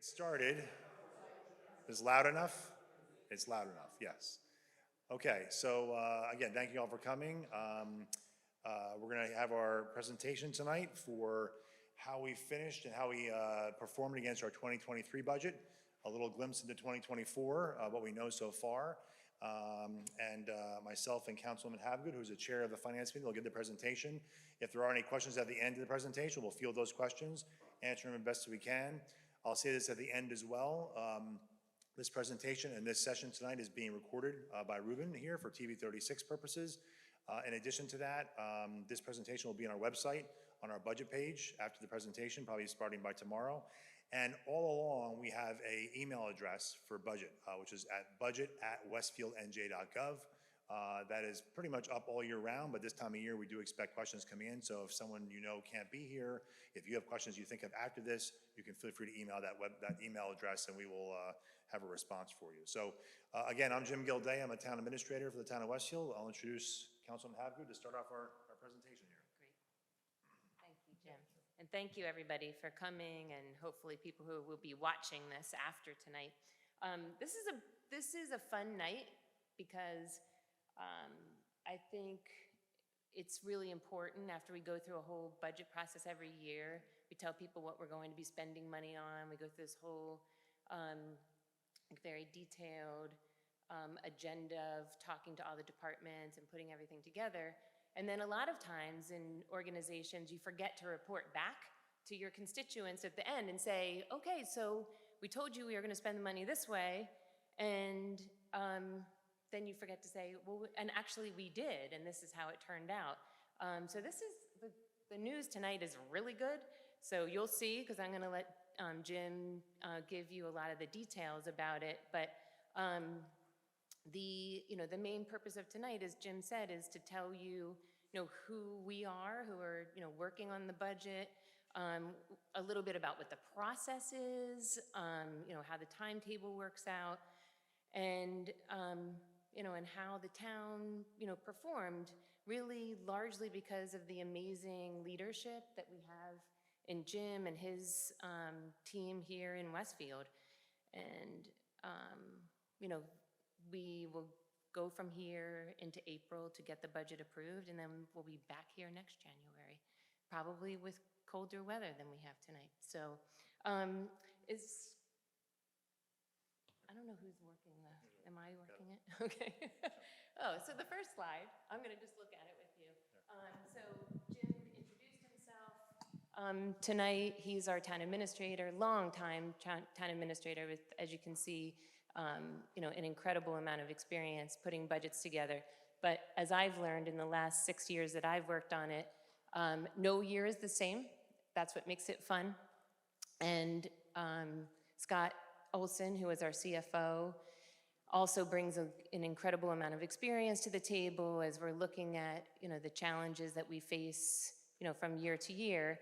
Started. Is loud enough? It's loud enough, yes. Okay, so again, thank you all for coming. We're going to have our presentation tonight for how we finished and how we performed against our 2023 budget, a little glimpse into 2024, what we know so far. And myself and Councilwoman Havegood, who's the chair of the Finance Committee, will give the presentation. If there are any questions at the end of the presentation, we'll field those questions, answer them as best we can. I'll say this at the end as well. This presentation and this session tonight is being recorded by Ruben here for TV 36 purposes. In addition to that, this presentation will be on our website, on our budget page after the presentation, probably starting by tomorrow. And all along, we have an email address for budget, which is at budget@westfieldnj.gov. That is pretty much up all year round, but this time of year we do expect questions coming in. So if someone you know can't be here, if you have questions you think of after this, you can feel free to email that email address, and we will have a response for you. So again, I'm Jim Gilday. I'm a town administrator for the town of Westfield. I'll introduce Councilman Havegood to start off our presentation here. Great. Thank you, Jim. And thank you, everybody, for coming, and hopefully people who will be watching this after tonight. This is a fun night because I think it's really important after we go through a whole budget process every year. We tell people what we're going to be spending money on. We go through this whole very detailed agenda of talking to all the departments and putting everything together. And then a lot of times in organizations, you forget to report back to your constituents at the end and say, okay, so we told you we were going to spend the money this way, and then you forget to say, well, and actually we did, and this is how it turned out. So this is, the news tonight is really good. So you'll see, because I'm going to let Jim give you a lot of the details about it. But the main purpose of tonight, as Jim said, is to tell you, who we are, who are, working on the budget, a little bit about what the process is, how the timetable works out, and and how the town, performed, really largely because of the amazing leadership that we have in Jim and his team here in Westfield. And, we will go from here into April to get the budget approved, and then we'll be back here next January, probably with colder weather than we have tonight. So I don't know who's working am I working it? Okay. Oh, so the first slide, I'm going to just look at it with you. So Jim introduced himself. Tonight, he's our town administrator, long-time town administrator with, as you can see, an incredible amount of experience putting budgets together. But as I've learned in the last 6 years that I've worked on it, no year is the same. That's what makes it fun. And Scott Olson, who is our CFO, also brings an incredible amount of experience to the table as we're looking at, the challenges that we face, from year to year.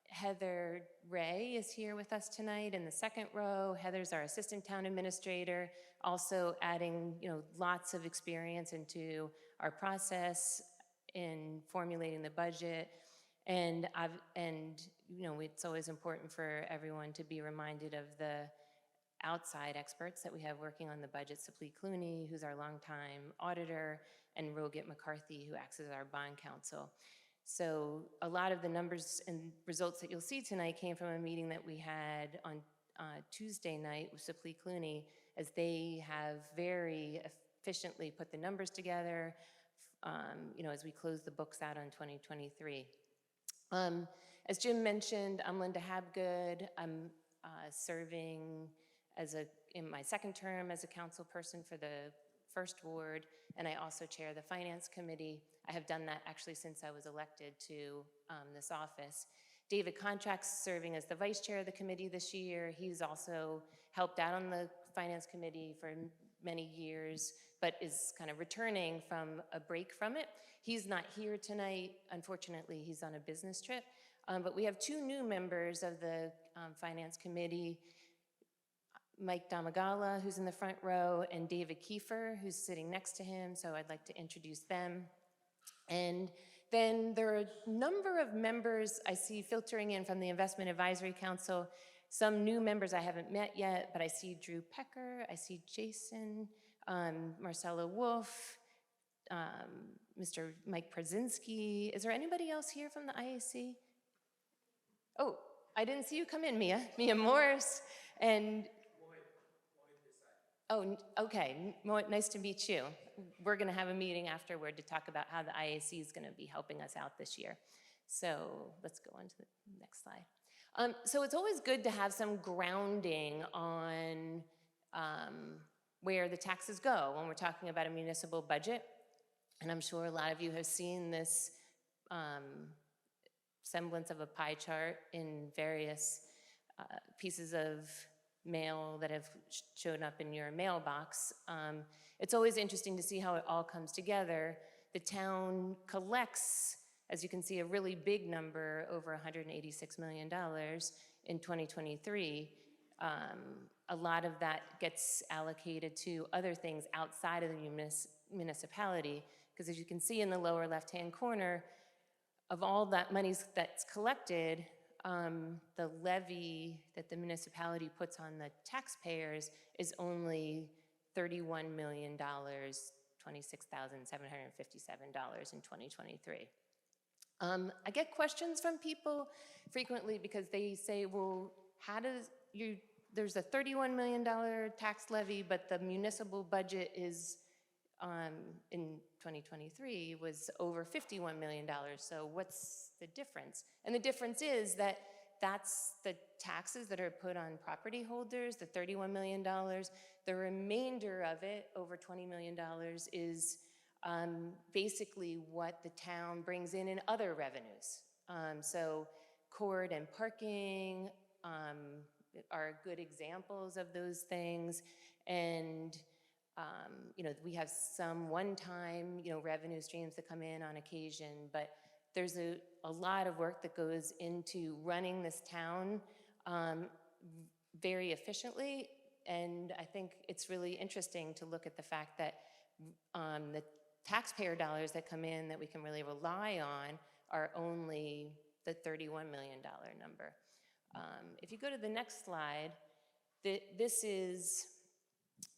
Heather Ray is here with us tonight in the second row. Heather's our assistant town administrator, also adding, lots of experience into our process in formulating the budget. And it's always important for everyone to be reminded of the outside experts that we have working on the budget. Saplee Clooney, who's our longtime auditor, and Rohit McCarthy, who acts as our bond counsel. So a lot of the numbers and results that you'll see tonight came from a meeting that we had on Tuesday night with Saplee Clooney, as they have very efficiently put the numbers together, as we close the books out on 2023. As Jim mentioned, I'm Linda Havegood. I'm serving in my second term as a council person for the First Ward, and I also chair the Finance Committee. I have done that actually since I was elected to this office. David Contract's serving as the vice chair of the committee this year. He's also helped out on the Finance Committee for many years, but is kind of returning from a break from it. He's not here tonight. Unfortunately, he's on a business trip. But we have two new members of the Finance Committee, Mike Damagala, who's in the front row, and David Kiefer, who's sitting next to him. So I'd like to introduce them. And then there are a number of members I see filtering in from the Investment Advisory Council. Some new members I haven't met yet, but I see Drew Pecker, I see Jason, Marcella Wolf, Mr. Mike Przinski. Is there anybody else here from the IAC? Oh, I didn't see you come in, Mia. Mia Morris. And, oh, okay, nice to meet you. We're gonna have a meeting afterward to talk about how the IAC is gonna be helping us out this year. So let's go on to the next slide. So it's always good to have some grounding on where the taxes go when we're talking about a municipal budget. And I'm sure a lot of you have seen this semblance of a pie chart in various pieces of mail that have shown up in your mailbox. It's always interesting to see how it all comes together. The town collects, as you can see, a really big number, over $186 million in 2023. A lot of that gets allocated to other things outside of the municipality, because as you can see in the lower left-hand corner, of all that money that's collected, the levy that the municipality puts on the taxpayers is only $31 million, $26,757 in 2023. I get questions from people frequently because they say, well, how does there's a $31 million tax levy, but the municipal budget is, in 2023, was over $51 million, so what's the difference? And the difference is that that's the taxes that are put on property holders, the $31 million. The remainder of it, over $20 million, is basically what the town brings in other revenues. So court and parking are good examples of those things. And we have some one-time, revenue streams that come in on occasion, but there's a lot of work that goes into running this town very efficiently. And I think it's really interesting to look at the fact that the taxpayer dollars that come in that we can really rely on are only the $31 million number. If you go to the next slide, this is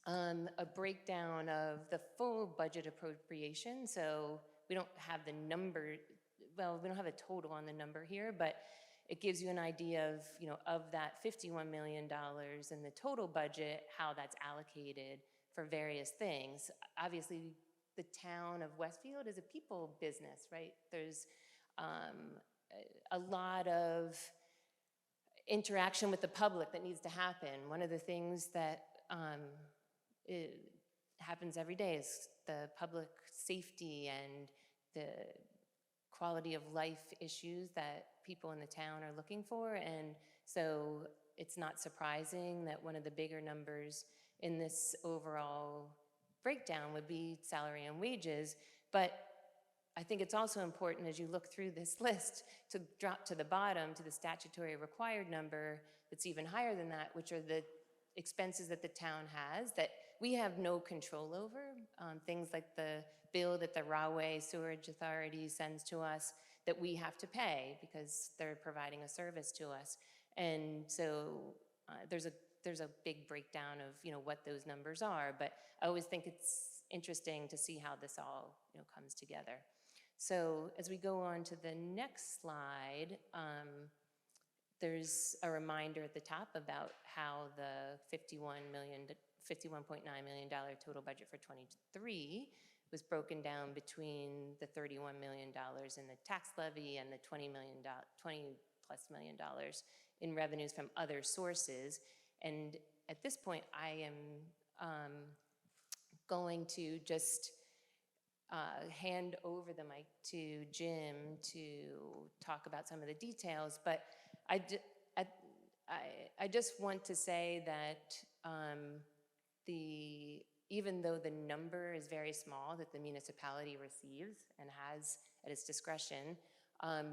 a breakdown of the full budget appropriation. So we don't have the number, well, we don't have a total on the number here, but it gives you an idea of that $51 million in the total budget, how that's allocated for various things. Obviously, the town of Westfield is a people business, right? There's a lot of interaction with the public that needs to happen. One of the things that happens every day is the public safety and the quality of life issues that people in the town are looking for. And so it's not surprising that one of the bigger numbers in this overall breakdown would be salary and wages. But I think it's also important as you look through this list to drop to the bottom to the statutory required number that's even higher than that, which are the expenses that the town has that we have no control over. Things like the bill that the Rahway Sewerage Authority sends to us that we have to pay because they're providing a service to us. And so there's a big breakdown of what those numbers are, but I always think it's interesting to see how this all comes together. So as we go on to the next slide, there's a reminder at the top about how the $51.9 million total budget for 23 was broken down between the $31 million in the tax levy and the $20+ million in revenues from other sources. And at this point, I am going to just hand over the mic to Jim to talk about some of the details, but I just want to say that even though the number is very small that the municipality receives and has at its discretion,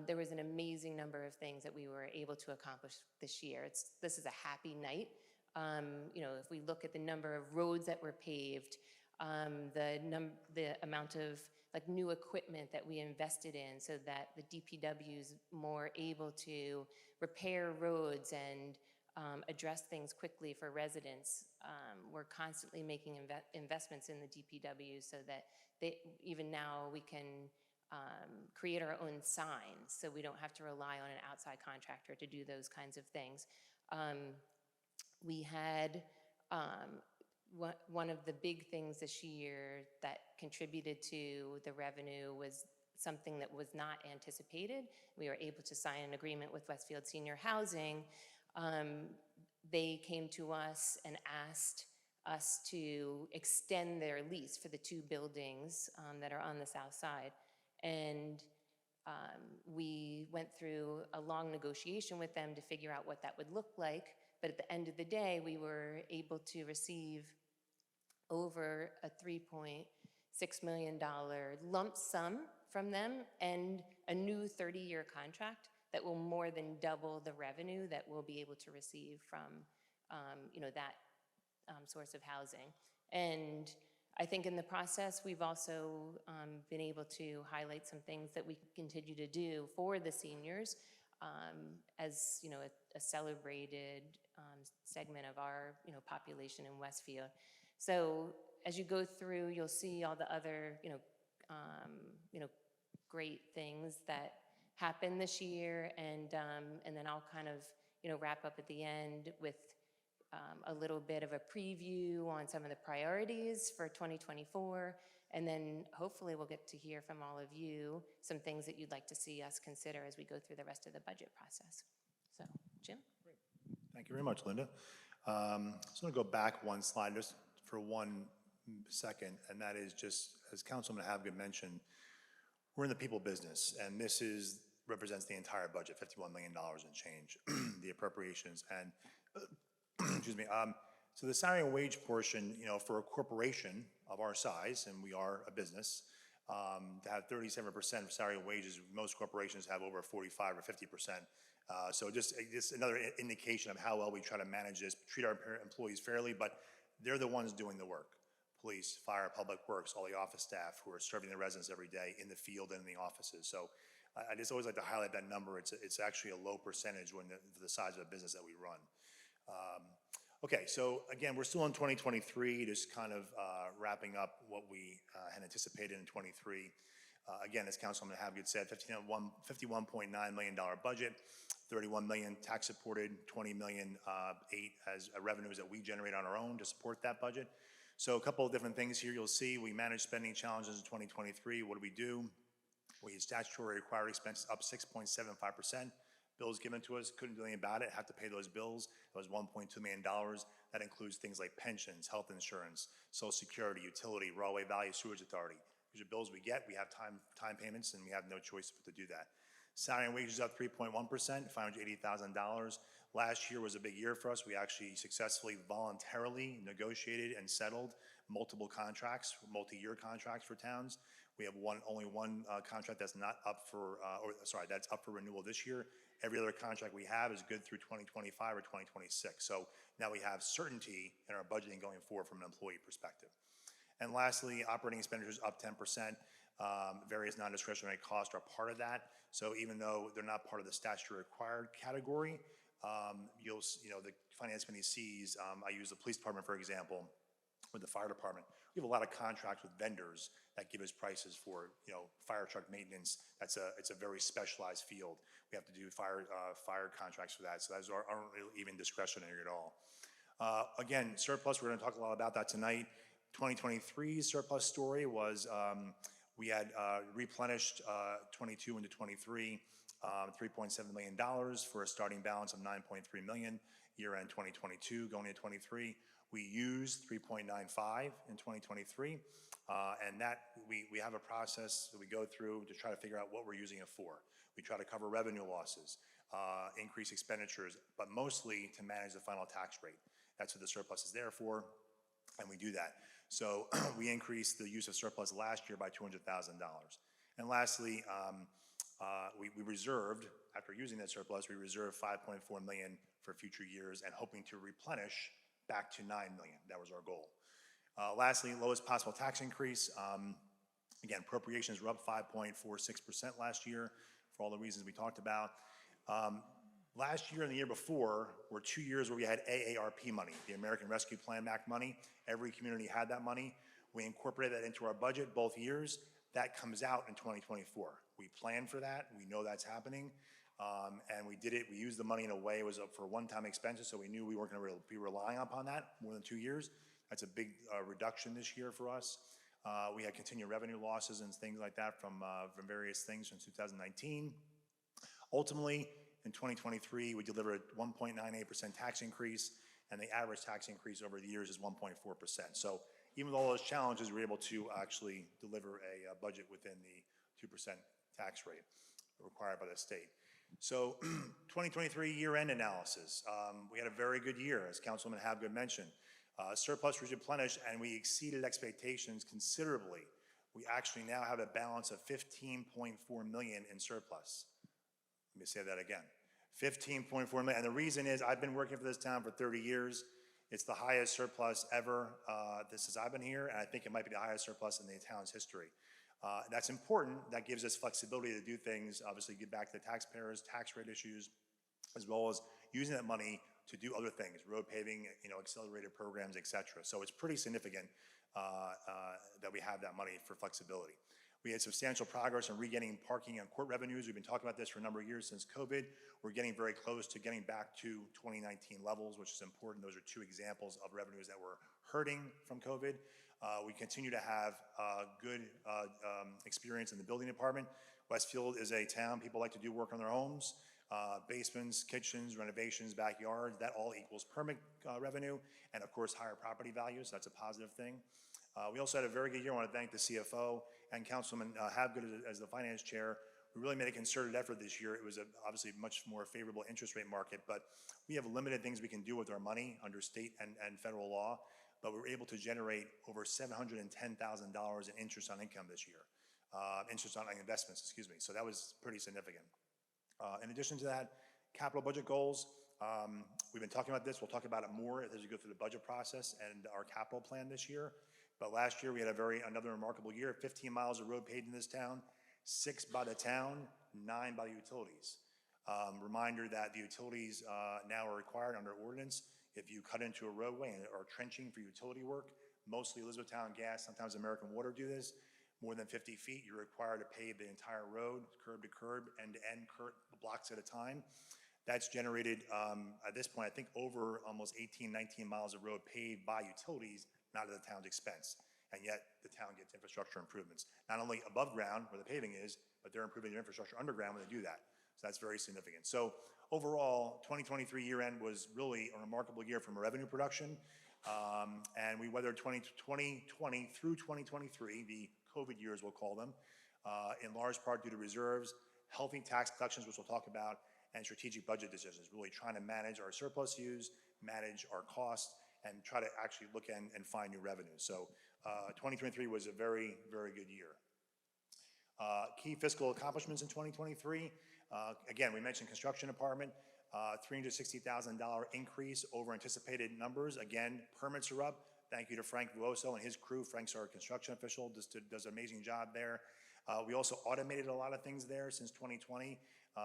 there was an amazing number of things that we were able to accomplish this year. This is a happy night. If we look at the number of roads that were paved, the amount of new equipment that we invested in so that the DPW is more able to repair roads and address things quickly for residents. We're constantly making investments in the DPW so that even now we can create our own signs, so we don't have to rely on an outside contractor to do those kinds of things. We had one of the big things this year that contributed to the revenue was something that was not anticipated. We were able to sign an agreement with Westfield Senior Housing. They came to us and asked us to extend their lease for the 2 buildings that are on the south side. And we went through a long negotiation with them to figure out what that would look like. But at the end of the day, we were able to receive over a $3.6 million lump sum from them and a new 30-year contract that will more than double the revenue that we'll be able to receive from that source of housing. And I think in the process, we've also been able to highlight some things that we continue to do for the seniors as a celebrated segment of our population in Westfield. So as you go through, you'll see all the other great things that happened this year, and then I'll kind of wrap up at the end with a little bit of a preview on some of the priorities for 2024, and then hopefully we'll get to hear from all of you some things that you'd like to see us consider as we go through the rest of the budget process. So, Jim? Great. Thank you very much, Linda. So I'm going to go back one slide just for 1 second, and that is just, as Councilman Havgood mentioned, we're in the people business, and this represents the entire budget, $51 million and change, the appropriations. And excuse me. So the salary and wage portion, for a corporation of our size, and we are a business, to have 37% of salary and wages, most corporations have over 45 or 50%. So just another indication of how well we try to manage this, treat our employees fairly, but they're the ones doing the work. Police, fire, public works, all the office staff who are serving the residents every day in the field and in the offices. So I just always like to highlight that number. It's actually a low percentage for the size of the business that we run. Okay, so again, we're still in 2023, just kind of wrapping up what we had anticipated in 23. Again, as Councilman Havgood said, $51.9 million budget, $31 million tax supported, $20 million as revenues that we generate on our own to support that budget. So a couple of different things here you'll see. We managed spending challenges in 2023. What do? We had statutory required expenses up 6.75%. Bills given to us, couldn't do anything about it, had to pay those bills. That was $1.2 million. That includes things like pensions, health insurance, Social Security, utility, raw way value, sewage authority. These are bills we get, we have time payments, and we have no choice but to do that. Salary and wages up 3.1%, $580,000. Last year was a big year for us. We actually successfully voluntarily negotiated and settled multiple contracts, multi-year contracts for towns. We have only one contract that's not up for, that's up for renewal this year. Every other contract we have is good through 2025 or 2026. So now we have certainty in our budgeting going forward from an employee perspective. And lastly, operating expenditures up 10%. Various non-discretionary costs are part of that. So even though they're not part of the statutory required category, the Finance Committee sees, I use the police department, for example, with the fire department. We have a lot of contracts with vendors that give us prices for, fire truck maintenance. It's a very specialized field. We have to do fire contracts for that. So those aren't really even discretionary at all. Again, surplus, we're going to talk a lot about that tonight. 2023's surplus story was we had replenished 22 into 23, $3.7 million for a starting balance of $9.3 million. Year-end 2022, going into 23. We used 3.95 in 2023, and that we have a process that we go through to try to figure out what we're using it for. We try to cover revenue losses, increase expenditures, but mostly to manage the final tax rate. That's what the surplus is there for, and we do that. So we increased the use of surplus last year by $200,000. And lastly, we reserved, after using that surplus, we reserved $5.4 million for future years and hoping to replenish back to $9 million. That was our goal. Lastly, lowest possible tax increase. Again, appropriations were up 5.46% last year for all the reasons we talked about. Last year and the year before were 2 years where we had AARP money, the American Rescue Plan Act money. Every community had that money. We incorporated that into our budget both years. That comes out in 2024. We planned for that. We know that's happening. And we did it. We used the money in a way, it was for one-time expenses, so we knew we weren't going to be relying upon that more than 2 years. That's a big reduction this year for us. We had continued revenue losses and things like that from various things from 2019. Ultimately, in 2023, we delivered a 1.98% tax increase, and the average tax increase over the years is 1.4%. So even with all those challenges, we were able to actually deliver a budget within the 2% tax rate required by the state. So 2023 year-end analysis. We had a very good year, as Councilman Habgood mentioned. Surplus was replenished, and we exceeded expectations considerably. We actually now have a balance of $15.4 million in surplus. Let me say that again. $15.4 million. And the reason is I've been working for this town for 30 years. It's the highest surplus ever since I've been here, and I think it might be the highest surplus in the town's history. That's important. That gives us flexibility to do things, obviously give back to the taxpayers, tax rate issues, as well as using that money to do other things, road paving, accelerated programs, et cetera. So it's pretty significant that we have that money for flexibility. We had substantial progress in regaining parking and court revenues. We've been talking about this for a number of years since COVID. We're getting very close to getting back to 2019 levels, which is important. Those are two examples of revenues that were hurting from COVID. We continue to have good experience in the building department. Westfield is a town, people like to do work on their homes, basements, kitchens, renovations, backyards, that all equals permit revenue, and of course higher property values. That's a positive thing. We also had a very good year. I want to thank the CFO and Councilman Habgood as the finance chair. We really made a concerted effort this year. It was obviously a much more favorable interest rate market, but we have limited things we can do with our money under state and federal law, but we were able to generate over $710,000 in interest on income this year, interest on investments, excuse me. So that was pretty significant. In addition to that, capital budget goals. We've been talking about this. We'll talk about it more as we go through the budget process and our capital plan this year. But last year we had another remarkable year. 15 miles of road paved in this town, 6 by the town, 9 by the utilities. Reminder that the utilities now are required under ordinance. If you cut into a roadway and are trenching for utility work, mostly Elizabethtown Gas, sometimes American Water do this, more than 50 feet, you're required to pave the entire road, curb to curb, end to end, blocks at a time. That's generated, at this point, I think over almost 18, 19 miles of road paved by utilities, not at the town's expense. And yet the town gets infrastructure improvements. Not only above ground where the paving is, but they're improving their infrastructure underground when they do that. So that's very significant. So overall, 2023 year end was really a remarkable year from a revenue production. And we weathered 2020 through 2023, the COVID years we'll call them, in large part due to reserves, healthy tax collections, which we'll talk about, and strategic budget decisions, really trying to manage our surplus use, manage our costs, and try to actually look and find new revenues. So 2023 was a very, very good year. Key fiscal accomplishments in 2023. Again, we mentioned construction department, $360,000 increase over anticipated numbers. Again, permits are up. Thank you to Frank Vuoso and his crew. Frank's our construction official, does an amazing job there. We also automated a lot of things there since 2020.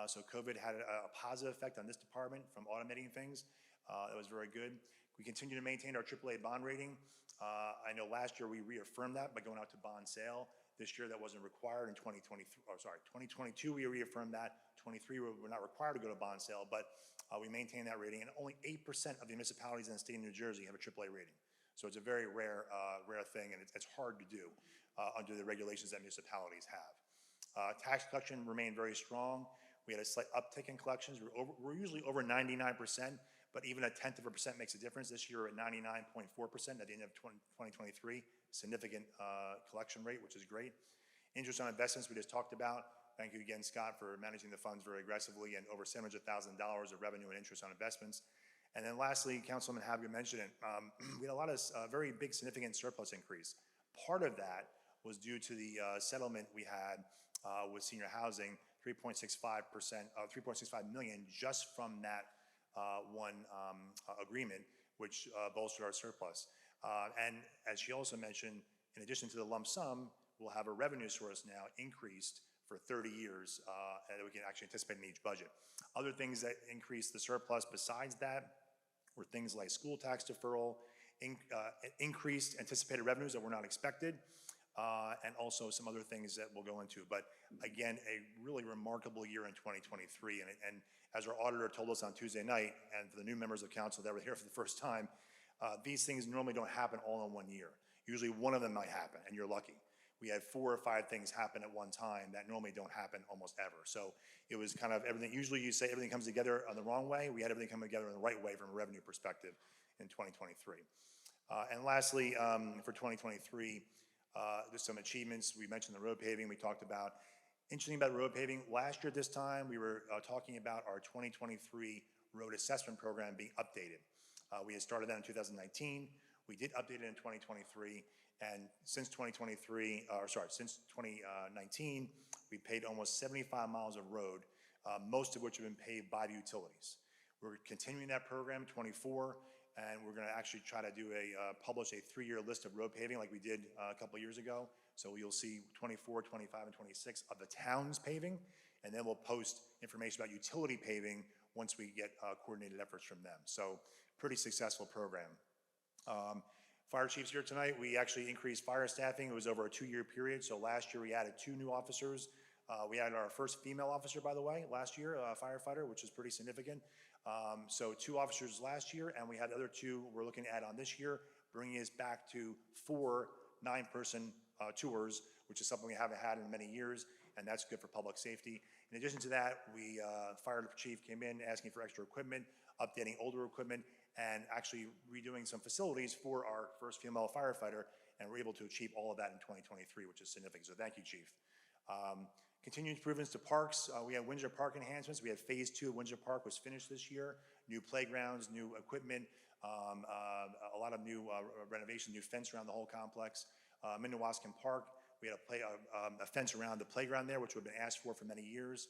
So COVID had a positive effect on this department from automating things. That was very good. We continue to maintain our AAA bond rating. I know last year we reaffirmed that by going out to bond sale. This year that wasn't required. In 2022 we reaffirmed that. 23 we're not required to go to bond sale, but we maintain that rating. And only 8% of the municipalities in the state of New Jersey have a AAA rating. So it's a very rare thing, and it's hard to do under the regulations that municipalities have. Tax collection remained very strong. We had a slight uptick in collections. We're usually over 99%, but even 0.1% makes a difference. This year we're at 99.4% at the end of 2023. Significant collection rate, which is great. Interest on investments we just talked about. Thank you again, Scott, for managing the funds very aggressively, and over $700,000 of revenue and interest on investments. And then lastly, Councilman Habgood mentioned it, we had a lot of very big significant surplus increase. Part of that was due to the settlement we had with senior housing, 3.65 million just from that one agreement, which bolstered our surplus. And as she also mentioned, in addition to the lump sum, we'll have a revenue source now increased for 30 years that we can actually anticipate in each budget. Other things that increase the surplus besides that were things like school tax deferral, increased anticipated revenues that were not expected, and also some other things that we'll go into. But again, a really remarkable year in 2023. And as our auditor told us on Tuesday night, and for the new members of council that were here for the first time, these things normally don't happen all in one year. Usually one of them might happen, and you're lucky. We had 4 or 5 things happen at one time that normally don't happen almost ever. So it was kind of everything. Usually you say everything comes together on the wrong way. We had everything come together in the right way from a revenue perspective in 2023. And lastly, for 2023, there's some achievements. We mentioned the road paving we talked about. Interesting about road paving, last year at this time, we were talking about our 2023 road assessment program being updated. We had started that in 2019. We did update it in 2023. And since 2019, we paved almost 75 miles of road, most of which have been paved by the utilities. We're continuing that program, 24, and we're going to actually try to do publish a 3-year list of road paving like we did a couple years ago. So you'll see 24, 25, and 26 of the town's paving, and then we'll post information about utility paving once we get coordinated efforts from them. So pretty successful program. Fire chief's here tonight. We actually increased fire staffing. It was over a 2-year period. So last year we added 2 new officers. We added our first female officer, by the way, last year, a firefighter, which is pretty significant. So 2 officers last year, and we had the other 2 we're looking to add on this year, bringing us back to 4 9-person tours, which is something we haven't had in many years, and that's good for public safety. In addition to that, fire chief came in asking for extra equipment, updating older equipment, and actually redoing some facilities for our first female firefighter, and we're able to achieve all of that in 2023, which is significant. So thank you, Chief. Continued improvements to parks. We had Windsor Park enhancements. We had phase 2 of Windsor Park was finished this year. New playgrounds, new equipment, a lot of new renovation, new fence around the whole complex. Minnewaska Park, we had a fence around the playground there, which would have been asked for many years.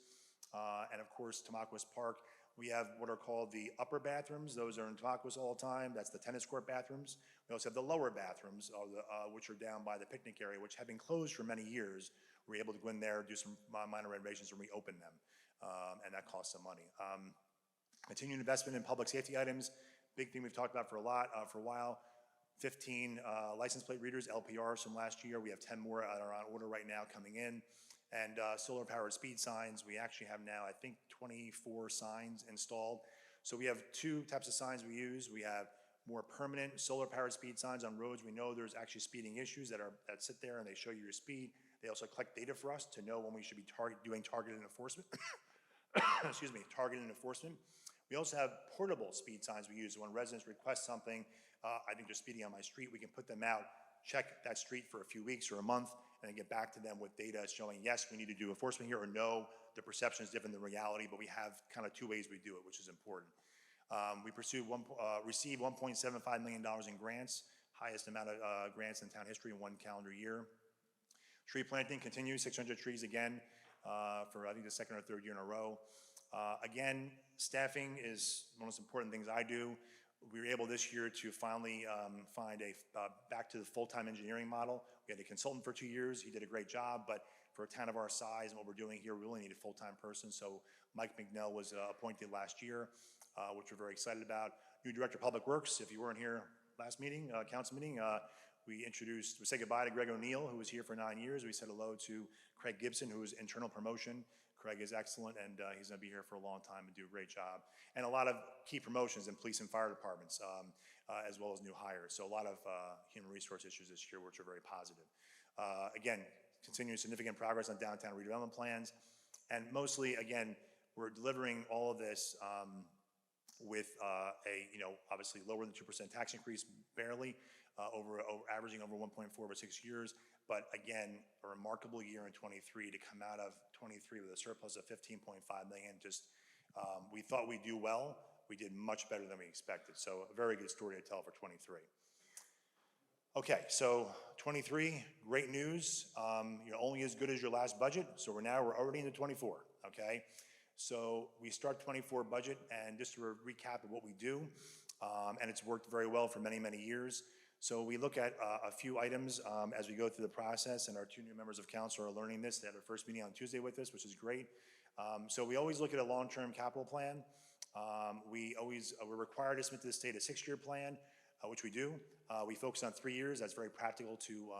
And of course, Tamaqua Park, we have what are called the upper bathrooms. Those are in Tamaqua all the time. That's the tennis court bathrooms. We also have the lower bathrooms, which are down by the picnic area, which have been closed for many years. We're able to go in there, do some minor renovations, and reopen them, and that costs some money. Continued investment in public safety items, big thing we've talked about for a while. 15 license plate readers, LPRs from last year. We have 10 more that are on order right now coming in. And solar-powered speed signs, we actually have now, I think, 24 signs installed. So we have 2 types of signs we use. We have more permanent solar-powered speed signs on roads. We know there's actually speeding issues that sit there and they show you your speed. They also collect data for us to know when we should be doing targeted enforcement. Excuse me, targeted enforcement. We also have portable speed signs we use. When residents request something, I think they're speeding on my street, we can put them out, check that street for a few weeks or a month, and then get back to them with data showing, yes, we need to do enforcement here, or no, the perception is different than reality, but we have kind of 2 ways we do it, which is important. We received $1.75 million in grants, highest amount of grants in town history in 1 calendar year. Tree planting continues, 600 trees again, for I think the 2nd or 3rd year in a row. Again, staffing is one of the most important things I do. We were able this year to finally find back to the full-time engineering model. We had a consultant for 2 years. He did a great job, but for a town of our size and what we're doing here, we really need a full-time person. So Mike McNell was appointed last year, which we're very excited about. New Director of Public Works. If you weren't here last meeting, council meeting, we said goodbye to Greg O'Neill, who was here for 9 years. We said hello to Craig Gibson, who was internal promotion. Craig is excellent, and he's going to be here for a long time and do a great job. And a lot of key promotions in police and fire departments, as well as new hires. So a lot of human resource issues this year, which are very positive. Again, continuing significant progress on downtown redevelopment plans. And mostly, again, we're delivering all of this with obviously lower than 2% tax increase, barely, averaging over 1.4 over 6 years. But again, a remarkable year in 23 to come out of 23 with a surplus of 15.5 million. Just, we thought we'd do well. We did much better than we expected. So a very good story to tell for 23. Okay, so 23, great news. You're only as good as your last budget. So we're already into 24, okay? So we start 24 budget, and just to recap of what we do, and it's worked very well for many, many years. So we look at a few items as we go through the process, and our two new members of council are learning this. They had their first meeting on Tuesday with us, which is great. So we always look at a long-term capital plan. We're required to submit to the state a 6-year plan, which we do. We focus on 3 years. That's very practical to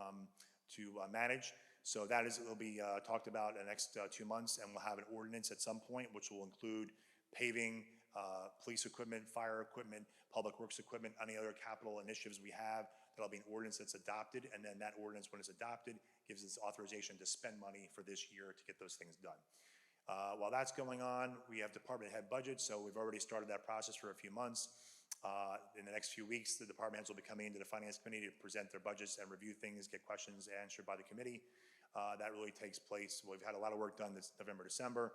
manage. So that will be talked about in the next 2 months, and we'll have an ordinance at some point, which will include paving, police equipment, fire equipment, public works equipment, any other capital initiatives we have. That'll be an ordinance that's adopted, and then that ordinance, when it's adopted, gives us authorization to spend money for this year to get those things done. While that's going on, we have department head budgets, so we've already started that process for a few months. In the next few weeks, the department heads will be coming into the finance committee to present their budgets and review things, get questions answered by the committee. That really takes place. We've had a lot of work done this November, December.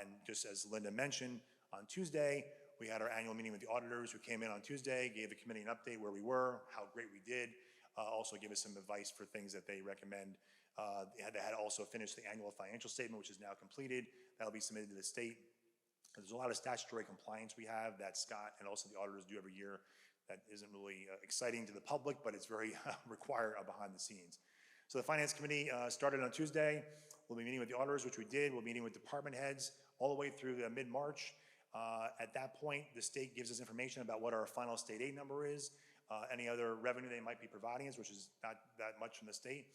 And just as Linda mentioned, on Tuesday, we had our annual meeting with the auditors who came in on Tuesday, gave the committee an update where we were, how great we did, also give us some advice for things that they recommend. They had also finished the annual financial statement, which is now completed. That'll be submitted to the state. There's a lot of statutory compliance we have that Scott and also the auditors do every year that isn't really exciting to the public, but it's very required behind the scenes. So the Finance Committee started on Tuesday. We'll be meeting with the auditors, which we did. We'll be meeting with department heads all the way through mid-March. At that point, the state gives us information about what our final state aid number is, any other revenue they might be providing us, which is not that much from the state.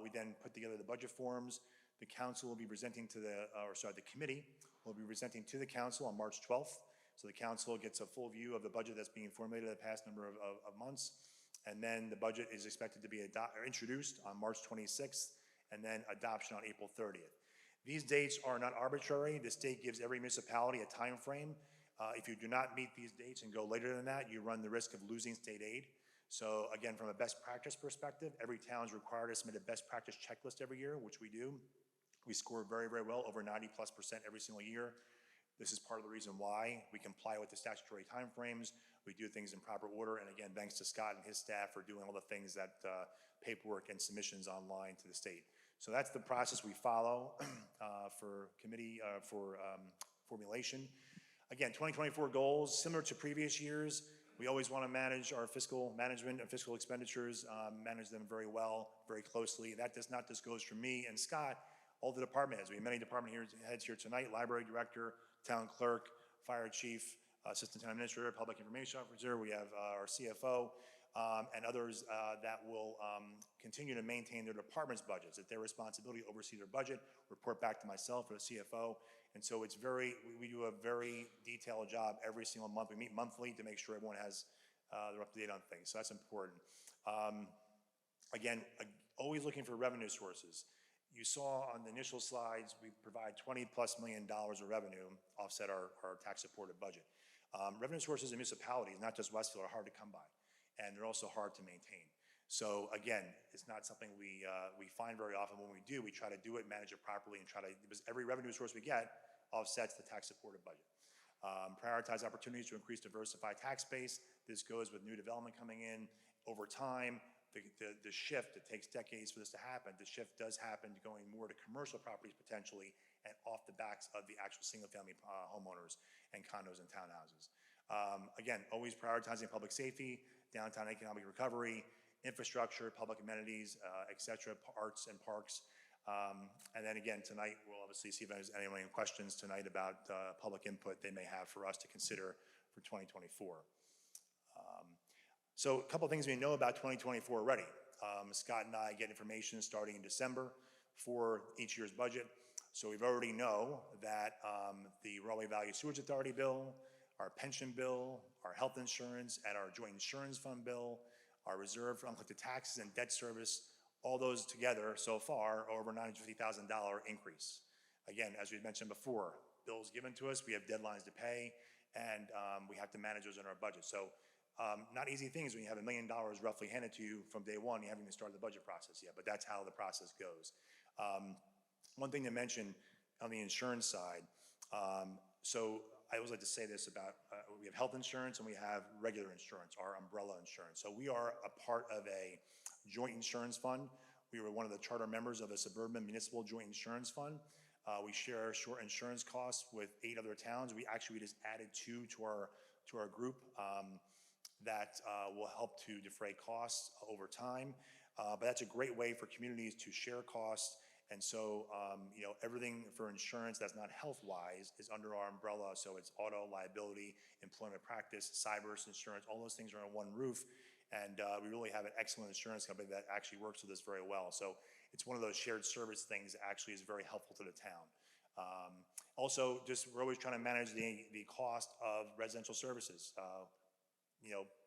We then put together the budget forms. The council will be presenting to the committee will be presenting to the council on March 12th. So the council gets a full view of the budget that's being formulated the past number of months. And then the budget is expected to be introduced on March 26th, and then adoption on April 30th. These dates are not arbitrary. The state gives every municipality a time frame. If you do not meet these dates and go later than that, you run the risk of losing state aid. So again, from a best practice perspective, every town is required to submit a best practice checklist every year, which we do. We score very, very well, over 90+% every single year. This is part of the reason why we comply with the statutory timeframes. We do things in proper order, and again, thanks to Scott and his staff for doing all the things that paperwork and submissions online to the state. So that's the process we follow for committee formulation. Again, 2024 goals, similar to previous years. We always want to manage our fiscal management and fiscal expenditures, manage them very well, very closely. That does not just goes for me and Scott, all the department heads. We have many department heads here tonight: library director, town clerk, fire chief, assistant town administrator, public information officer. We have our CFO and others that will continue to maintain their department's budgets. It's their responsibility to oversee their budget, report back to myself or the CFO. And so it's we do a very detailed job every single month. We meet monthly to make sure everyone has they're up to date on things. So that's important. Again, always looking for revenue sources. You saw on the initial slides, we provide $20+ million of revenue, offset our tax-supported budget. Revenue sources in municipalities, not just Westfield, are hard to come by, and they're also hard to maintain. So again, it's not something we find very often. When we do, we try to do it, manage it properly, and because every revenue source we get offsets the tax-supported budget. Prioritize opportunities to increase diversified tax base. This goes with new development coming in over time. The shift, it takes decades for this to happen. The shift does happen to going more to commercial properties potentially and off the backs of the actual single-family homeowners and condos and townhouses. Again, always prioritizing public safety, downtown economic recovery, infrastructure, public amenities, et cetera, arts and parks. And then again, tonight, we'll obviously see if there's anyone any questions tonight about public input they may have for us to consider for 2024. So a couple of things we know about 2024 already. Scott and I get information starting in December for each year's budget. So we already know that the Railway Value Sewage Authority bill, our pension bill, our health insurance, and our joint insurance fund bill, our reserve for uncollected taxes and debt service, all those together so far are over $950,000 increase. Again, as we mentioned before, bills given to us, we have deadlines to pay, and we have to manage those in our budget. So not easy things when you have $1 million roughly handed to you from day one. You haven't even started the budget process yet, but that's how the process goes. One thing to mention on the insurance side, so I always like to say this about, we have health insurance and we have regular insurance, our umbrella insurance. So we are a part of a joint insurance fund. We were one of the charter members of a suburban municipal joint insurance fund. We share short insurance costs with 8 other towns. We just added 2 to our group. that will help to defray costs over time. But that's a great way for communities to share costs. And so, everything for insurance that's not health-wise is under our umbrella. So it's auto, liability, employment practice, cyber insurance, all those things are on one roof. And we really have an excellent insurance company that actually works with us very well. So it's one of those shared service things that actually is very helpful to the town. Also, we're always trying to manage the cost of residential services.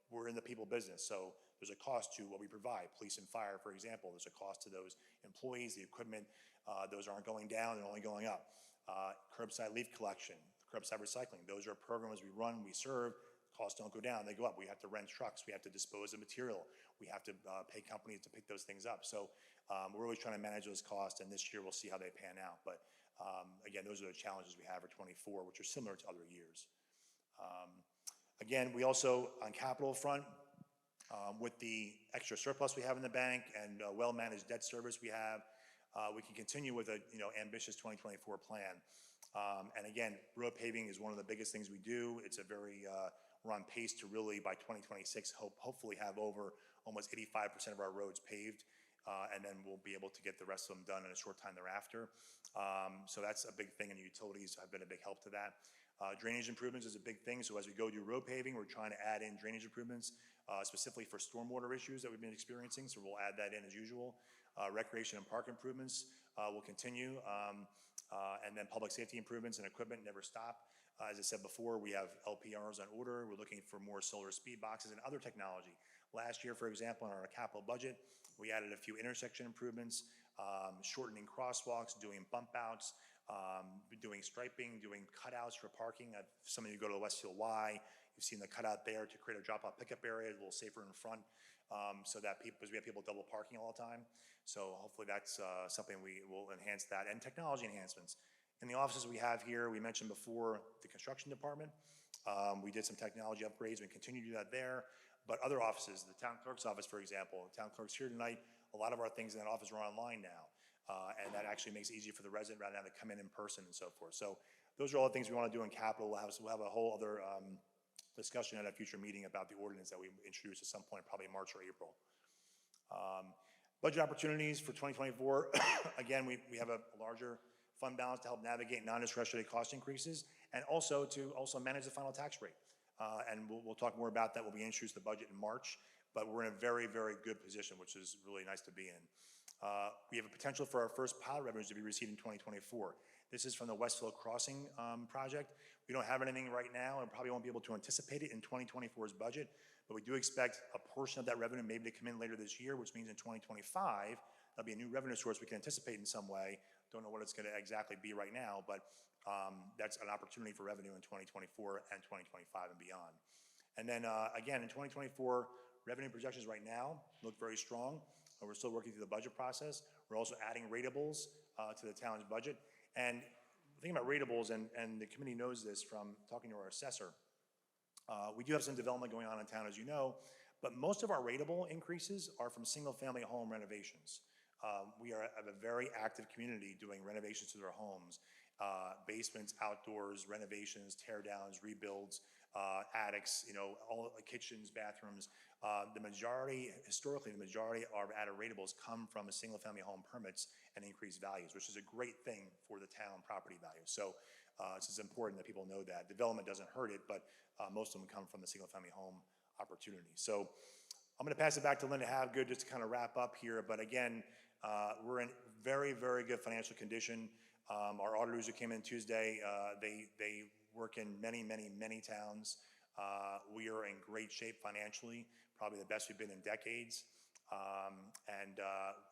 We're in the people business, so there's a cost to what we provide. Police and fire, for example, there's a cost to those employees, the equipment. Those aren't going down, they're only going up. Curbside leaf collection, curbside recycling, those are programs we run, we serve. Costs don't go down, they go up. We have to rent trucks, we have to dispose of material, we have to pay companies to pick those things up. So we're always trying to manage those costs, and this year we'll see how they pan out. But again, those are the challenges we have for '24, which are similar to other years. Again, we also, on capital front, with the extra surplus we have in the bank and well-managed debt service we have, we can continue with a ambitious 2024 plan. And again, road paving is one of the biggest things we do. It's we're on pace to really, by 2026, hopefully have over almost 85% of our roads paved. And then we'll be able to get the rest of them done in a short time thereafter. So that's a big thing, and utilities have been a big help to that. Drainage improvements is a big thing. So as we go do road paving, we're trying to add in drainage improvements, specifically for stormwater issues that we've been experiencing. So we'll add that in as usual. Recreation and park improvements will continue. And then public safety improvements and equipment never stop. As I said before, we have LPRs on order. We're looking for more solar speed boxes and other technology. Last year, for example, in our capital budget, we added a few intersection improvements, shortening crosswalks, doing bump outs, doing striping, doing cutouts for parking. Some of you go to the Westfield Y, you've seen the cutout there to create a drop-off pickup area, a little safer in front, so that because we have people double parking all the time. So hopefully that's something we will enhance that, and technology enhancements. In the offices we have here, we mentioned before the construction department. We did some technology upgrades. We continue to do that there. But other offices, the town clerk's office, for example, the town clerk's here tonight. A lot of our things in that office are online now. And that actually makes it easier for the resident rather than having to come in person and so forth. So those are all the things we want to do in capital. We'll have a whole other discussion at a future meeting about the ordinance that we introduce at some point, probably March or April. Budget opportunities for 2024. Again, we have a larger fund balance to help navigate non-discretionary cost increases, and also to manage the final tax rate. And we'll talk more about that when we introduce the budget in March, but we're in a very, very good position, which is really nice to be in. We have a potential for our first pilot revenues to be received in 2024. This is from the Westfield Crossing project. We don't have anything right now and probably won't be able to anticipate it in 2024's budget, but we do expect a portion of that revenue maybe to come in later this year, which means in 2025, there'll be a new revenue source we can anticipate in some way. Don't know what it's going to exactly be right now, but that's an opportunity for revenue in 2024 and 2025 and beyond. And then again, in 2024, revenue projections right now look very strong. We're still working through the budget process. We're also adding ratables to the town's budget. And the thing about ratables, and the committee knows this from talking to our assessor, we do have some development going on in town, as you know, but most of our ratable increases are from single-family home renovations. We have a very active community doing renovations to their homes, basements, outdoors, renovations, tear downs, rebuilds, attics, all kitchens, bathrooms. Historically, the majority of our added ratables come from a single-family home permits and increased values, which is a great thing for the town property value. So it's important that people know that. Development doesn't hurt it, but most of them come from the single-family home opportunity. So I'm going to pass it back to Linda Havgood just to kind of wrap up here. But again, we're in very, very good financial condition. Our auditors who came in Tuesday, they work in many, many, many towns. We are in great shape financially, probably the best we've been in decades. And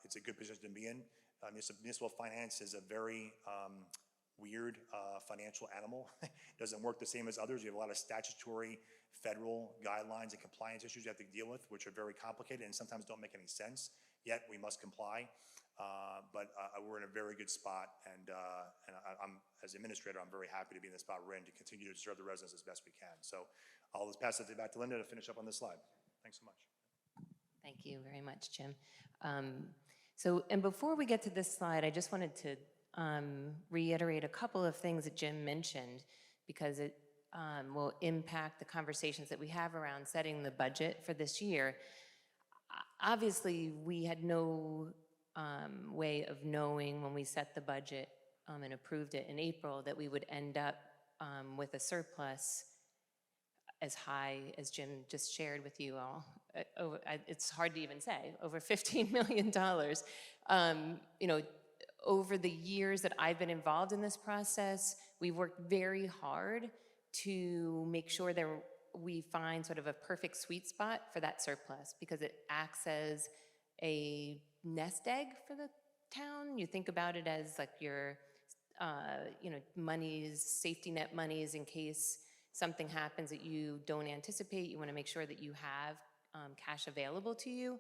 it's a good position to be in. Municipal finance is a very weird financial animal. It doesn't work the same as others. You have a lot of statutory federal guidelines and compliance issues you have to deal with, which are very complicated and sometimes don't make any sense, yet we must comply. But we're in a very good spot, and I'm, as administrator, I'm very happy to be in the spot we're in to continue to serve the residents as best we can. So I'll just pass it back to Linda to finish up on this slide. Thanks so much. Thank you very much, Jim. And before we get to this slide, I just wanted to reiterate a couple of things that Jim mentioned, because will impact the conversations that we have around setting the budget for this year. Obviously, we had no way of knowing when we set the budget and approved it in April that we would end up with a surplus as high as Jim just shared with you all. It's hard to even say, over $15 million. You know, over the years that I've been involved in this process, we've worked very hard to make sure that we find sort of a perfect sweet spot for that surplus, because it acts as a nest egg for the town. You think about it as like your, you know, monies, safety net monies in case something happens that you don't anticipate. You want to make sure that you have cash available to you.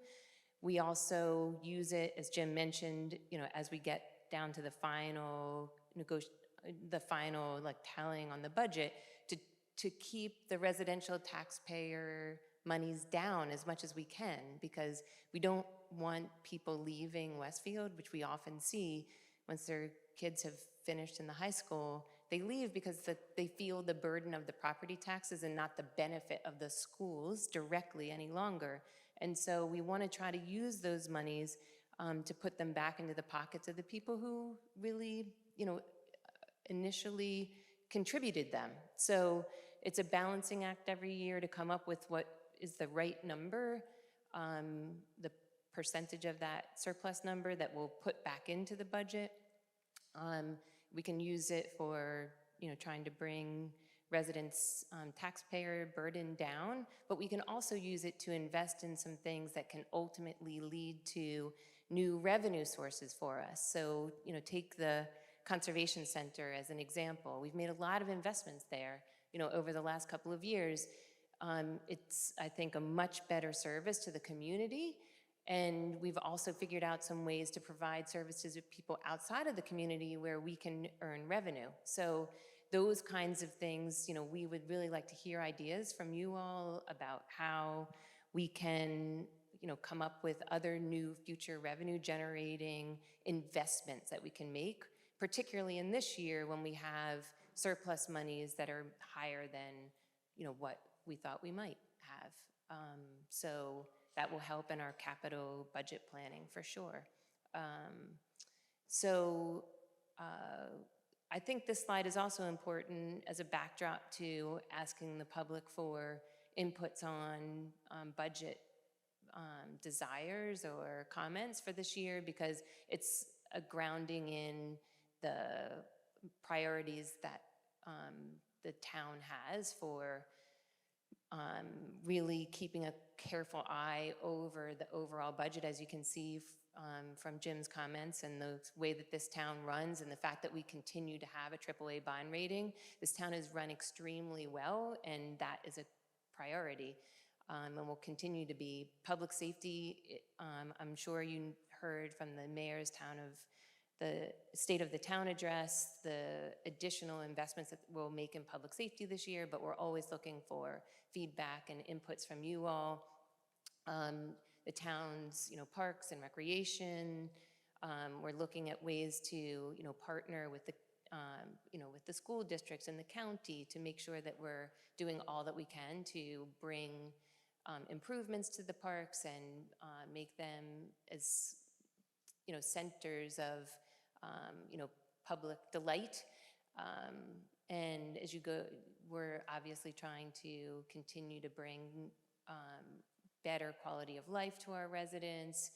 We also use it, as Jim mentioned, you know, as we get down to the final like tallying on the budget, to keep the residential taxpayer monies down as much as we can, because we don't want people leaving Westfield, which we often see once their kids have finished in the high school. They leave because they feel the burden of the property taxes and not the benefit of the schools directly any longer. And so we want to try to use those monies to put them back into the pockets of the people who really, you know, initially contributed them. So it's a balancing act every year to come up with what is the right number, the percentage of that surplus number that we'll put back into the budget. We can use it for, you know, trying to bring residents' taxpayer burden down, but we can also use it to invest in some things that can ultimately lead to new revenue sources for us. So, you know, take the Conservation Center as an example. We've made a lot of investments there, you know, over the last couple of years. It's, I think, a much better service to the community. And we've also figured out some ways to provide services to people outside of the community where we can earn revenue. So those kinds of things, you know, we would really like to hear ideas from you all about how we can, you know, come up with other new future revenue generating investments that we can make, particularly in this year when we have surplus monies that are higher than, you know, what we thought we might have. So that will help in our capital budget planning for sure. I think this slide is also important as a backdrop to asking the public for inputs on budget desires or comments for this year, because it's a grounding in the priorities that the town has for really keeping a careful eye over the overall budget, as you can see from Jim's comments and the way that this town runs and the fact that we continue to have a AAA bond rating. This town has run extremely well, and that is a priority, and will continue to be. Public safety, I'm sure you heard from the mayor's the State of the Town address, the additional investments that we'll make in public safety this year, but we're always looking for feedback and inputs from you all. The town's, you know, parks and recreation. We're looking at ways to, you know, partner with the, you know, with the school districts and the county to make sure that we're doing all that we can to bring improvements to the parks and make them as, you know, centers of, you know, public delight. And as you go, we're obviously trying to continue to bring better quality of life to our residents,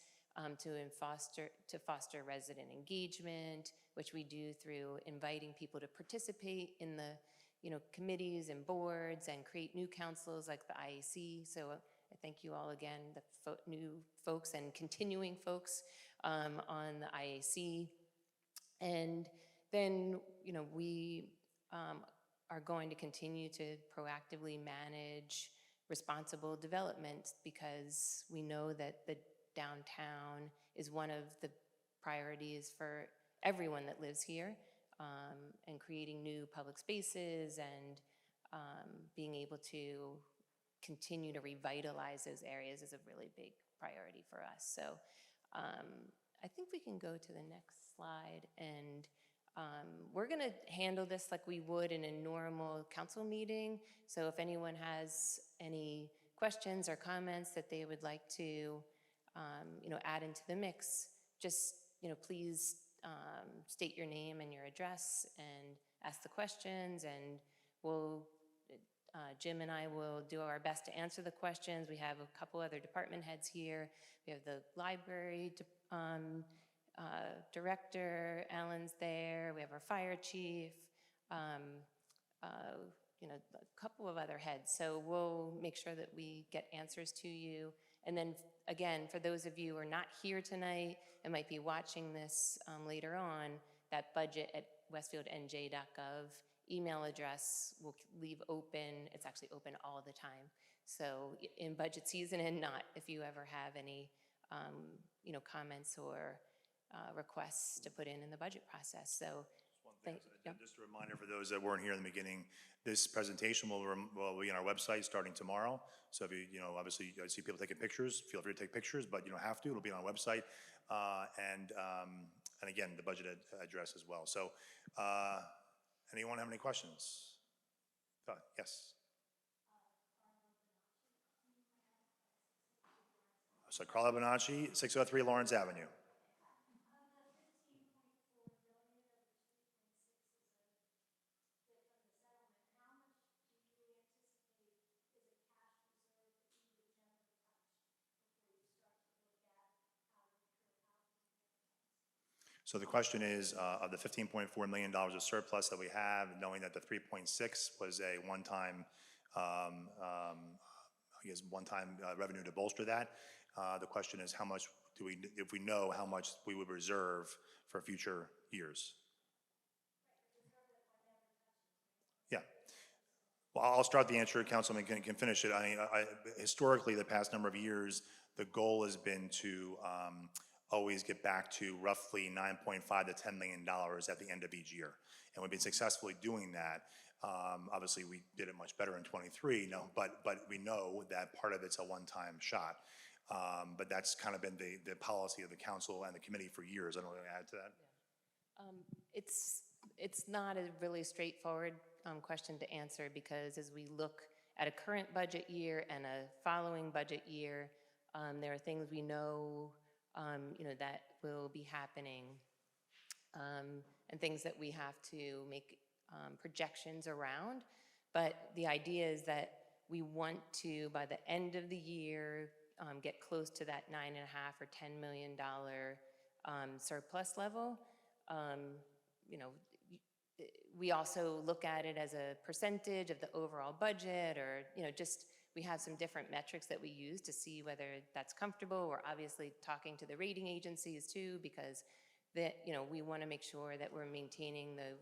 to foster resident engagement, which we do through inviting people to participate in the, you know, committees and boards and create new councils like the IAC. So I thank you all again, the new folks and continuing folks on the IAC. And then, you know, we are going to continue to proactively manage responsible development, because we know that the downtown is one of the priorities for everyone that lives here, and creating new public spaces and being able to continue to revitalize those areas is a really big priority for us. So I think we can go to the next slide, and We're going to handle this like we would in a normal council meeting. So if anyone has any questions or comments that they would like to, add into the mix, just, please state your name and your address and ask the questions, and Jim and I will do our best to answer the questions. We have a couple other department heads here. We have the library director, Alan's there. We have our fire chief, a couple of other heads. So we'll make sure that we get answers to you. And then again, for those of you who are not here tonight and might be watching this later on, that budget at westfieldnj.gov email address will leave open. It's actually open all the time. So in budget season and not, if you ever have any, comments or requests to put in the budget process. So Just a reminder for those that weren't here in the beginning, this presentation will be on our website starting tomorrow. So if obviously you see people taking pictures, feel free to take pictures, but you don't have to. It'll be on our website. And again, the budget address as well. So anyone have any questions? Yes. So Carla Bonacci, 603 Lawrence Avenue. So the question is, of the $15.4 million of surplus that we have, knowing that the 3.6 was a one-time, revenue to bolster that, the question is how much if we know how much we would reserve for future years? Yeah. Well, I'll start the answer. Councilman can finish it. Historically, the past number of years, the goal has been to always get back to roughly $9.5 to $10 million at the end of each year. And we've been successfully doing that. Obviously, we did it much better in '23, but we know that part of it's a one-time shot. But that's kind of been the policy of the council and the committee for years. I don't want to add to that. Yeah. It's not a really straightforward question to answer, because as we look at a current budget year and a following budget year, there are things we know that will be happening, and things that we have to make projections around. But the idea is that we want to, by the end of the year, get close to that $9.5 or $10 million surplus level. We also look at it as a percentage of the overall budget, or just we have some different metrics that we use to see whether that's comfortable. We're obviously talking to the rating agencies too, because we want to make sure that we're maintaining the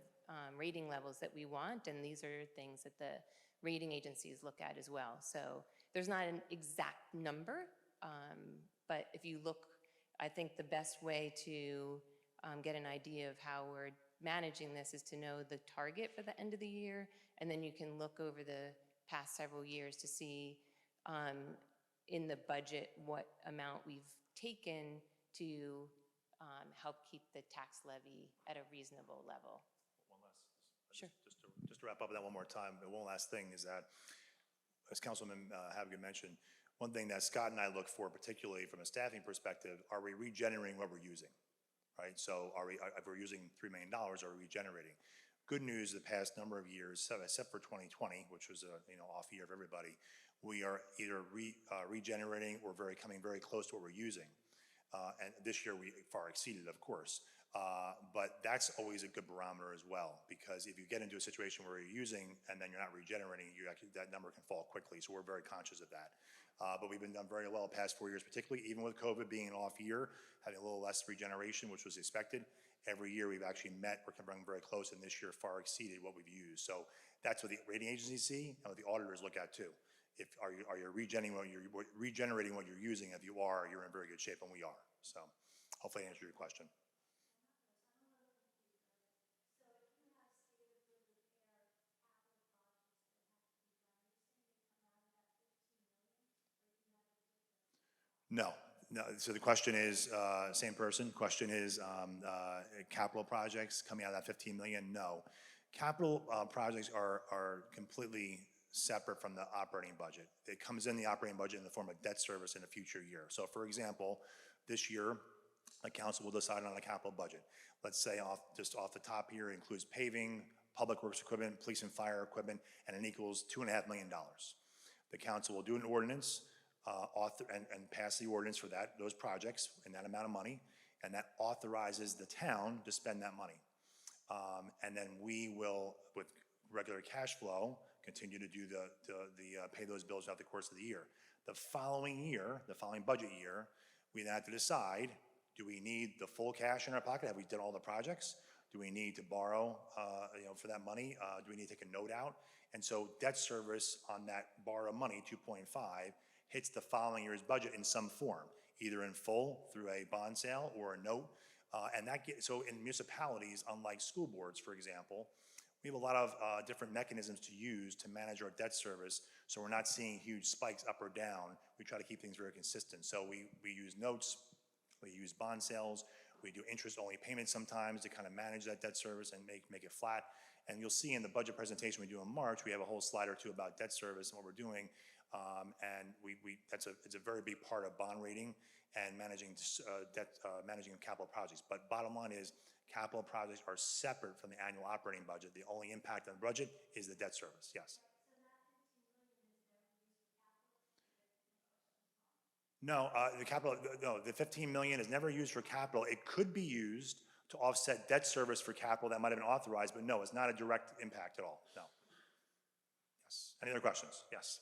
rating levels that we want, and these are things that the rating agencies look at as well. So there's not an exact number, but if you look, I think the best way to get an idea of how we're managing this is to know the target for the end of the year, and then you can look over the past several years to see in the budget what amount we've taken to help keep the tax levy at a reasonable level. One last, Sure. Just to wrap up that one more time, the one last thing is that, as Councilman Havigan mentioned, one thing that Scott and I look for, particularly from a staffing perspective, are we regenerating what we're using? Right? So if we're using $3 million, are we regenerating? Good news, the past number of years, except for 2020, which was a off year of everybody, we are either regenerating or coming very close to what we're using. And this year we far exceeded, of course. But that's always a good barometer as well, because if you get into a situation where you're using and then you're not regenerating, that number can fall quickly. So we're very conscious of that. But we've been done very well the past 4 years, particularly even with COVID being an off year, having a little less regeneration, which was expected. Every year we've actually met, we're coming very close, and this year far exceeded what we've used. So that's what the rating agencies see and what the auditors look at too. Are you regenerating what you're using? If you are, you're in very good shape, and we are. So hopefully I answered your question. No, No, so the question is, same person, question is, capital projects coming out of that 15 million? No. Capital projects are completely separate from the operating budget. It comes in the operating budget in the form of debt service in a future year. So for example, this year, the council will decide on a capital budget. Let's say just off the top here, it includes paving, public works equipment, police and fire equipment, and it equals $2.5 million. The council will do an ordinance, and pass the ordinance for those projects and that amount of money, and that authorizes the town to spend that money. And then we will, with regular cash flow, continue to do pay those bills throughout the course of the year. The following year, the following budget year, we then have to decide, do we need the full cash in our pocket? Have we done all the projects? Do we need to borrow, for that money? Do we need to take a note out? And so debt service on that borrow money, 2.5, hits the following year's budget in some form, either in full through a bond sale or a note. So in municipalities, unlike school boards, for example, we have a lot of different mechanisms to use to manage our debt service, so we're not seeing huge spikes up or down. We try to keep things very consistent. So we use notes, we use bond sales, we do interest-only payments sometimes to kind of manage that debt service and make it flat. And you'll see in the budget presentation we do in March, we have a whole slide or two about debt service and what we're doing. And it's a very big part of bond rating and managing debt, managing capital projects. But bottom line is, capital projects are separate from the annual operating budget. The only impact on the budget is the debt service, yes. No, the 15 million is never used for capital. It could be used to offset debt service for capital that might have been authorized, but no, it's not a direct impact at all, no. Yes, any other questions? Yes.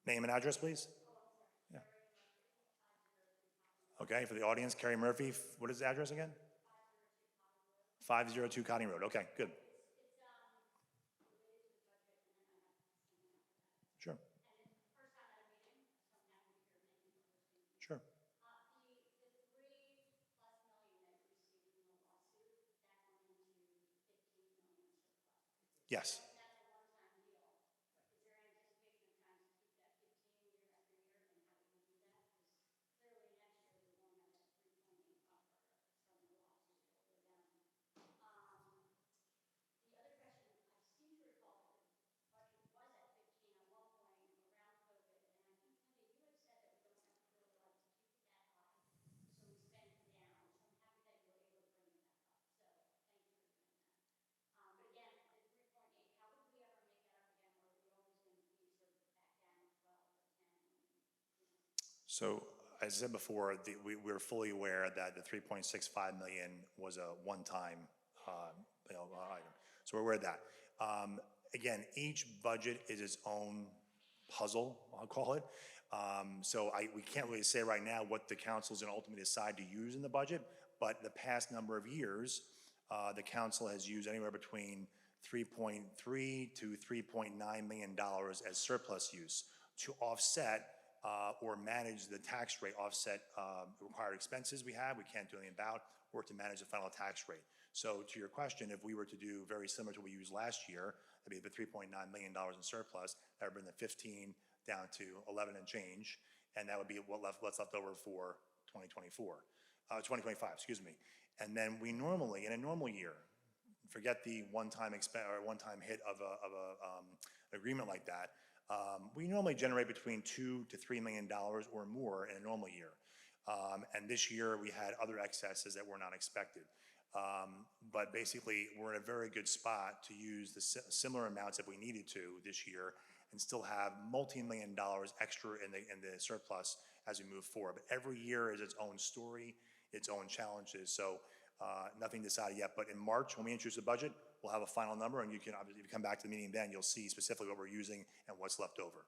Name and address, please. Yeah. Okay, for the audience, Carrie Murphy, what is the address again? 502 Cotting Road, okay, good. Sure. Sure. Yes. So, as I said before, we're fully aware that the 3.65 million was a one-time, item. So we're aware of that. Again, each budget is its own puzzle, I'll call it. So we can't really say right now what the council's gonna ultimately decide to use in the budget, but the past number of years, the council has used anywhere between 3.3 to $3.9 million as surplus use to offset or manage the tax rate, offset required expenses we have, we can't do anything about, or to manage the final tax rate. So to your question, if we were to do very similar to what we used last year, that'd be the $3.9 million in surplus, that would bring the 15 down to 11 and change, and that would be what's left over for 2025, excuse me. And then we normally, in a normal year, forget the one-time one-time hit of a agreement like that, we normally generate between $2 to $3 million or more in a normal year. And this year we had other excesses that were not expected. But basically, we're in a very good spot to use the similar amounts that we needed to this year and still have multi-million dollars extra in the surplus as we move forward. But every year is its own story, its own challenges. So nothing decided yet. But in March, when we introduce the budget, we'll have a final number, and you can obviously, if you come back to the meeting then, you'll see specifically what we're using and what's left over.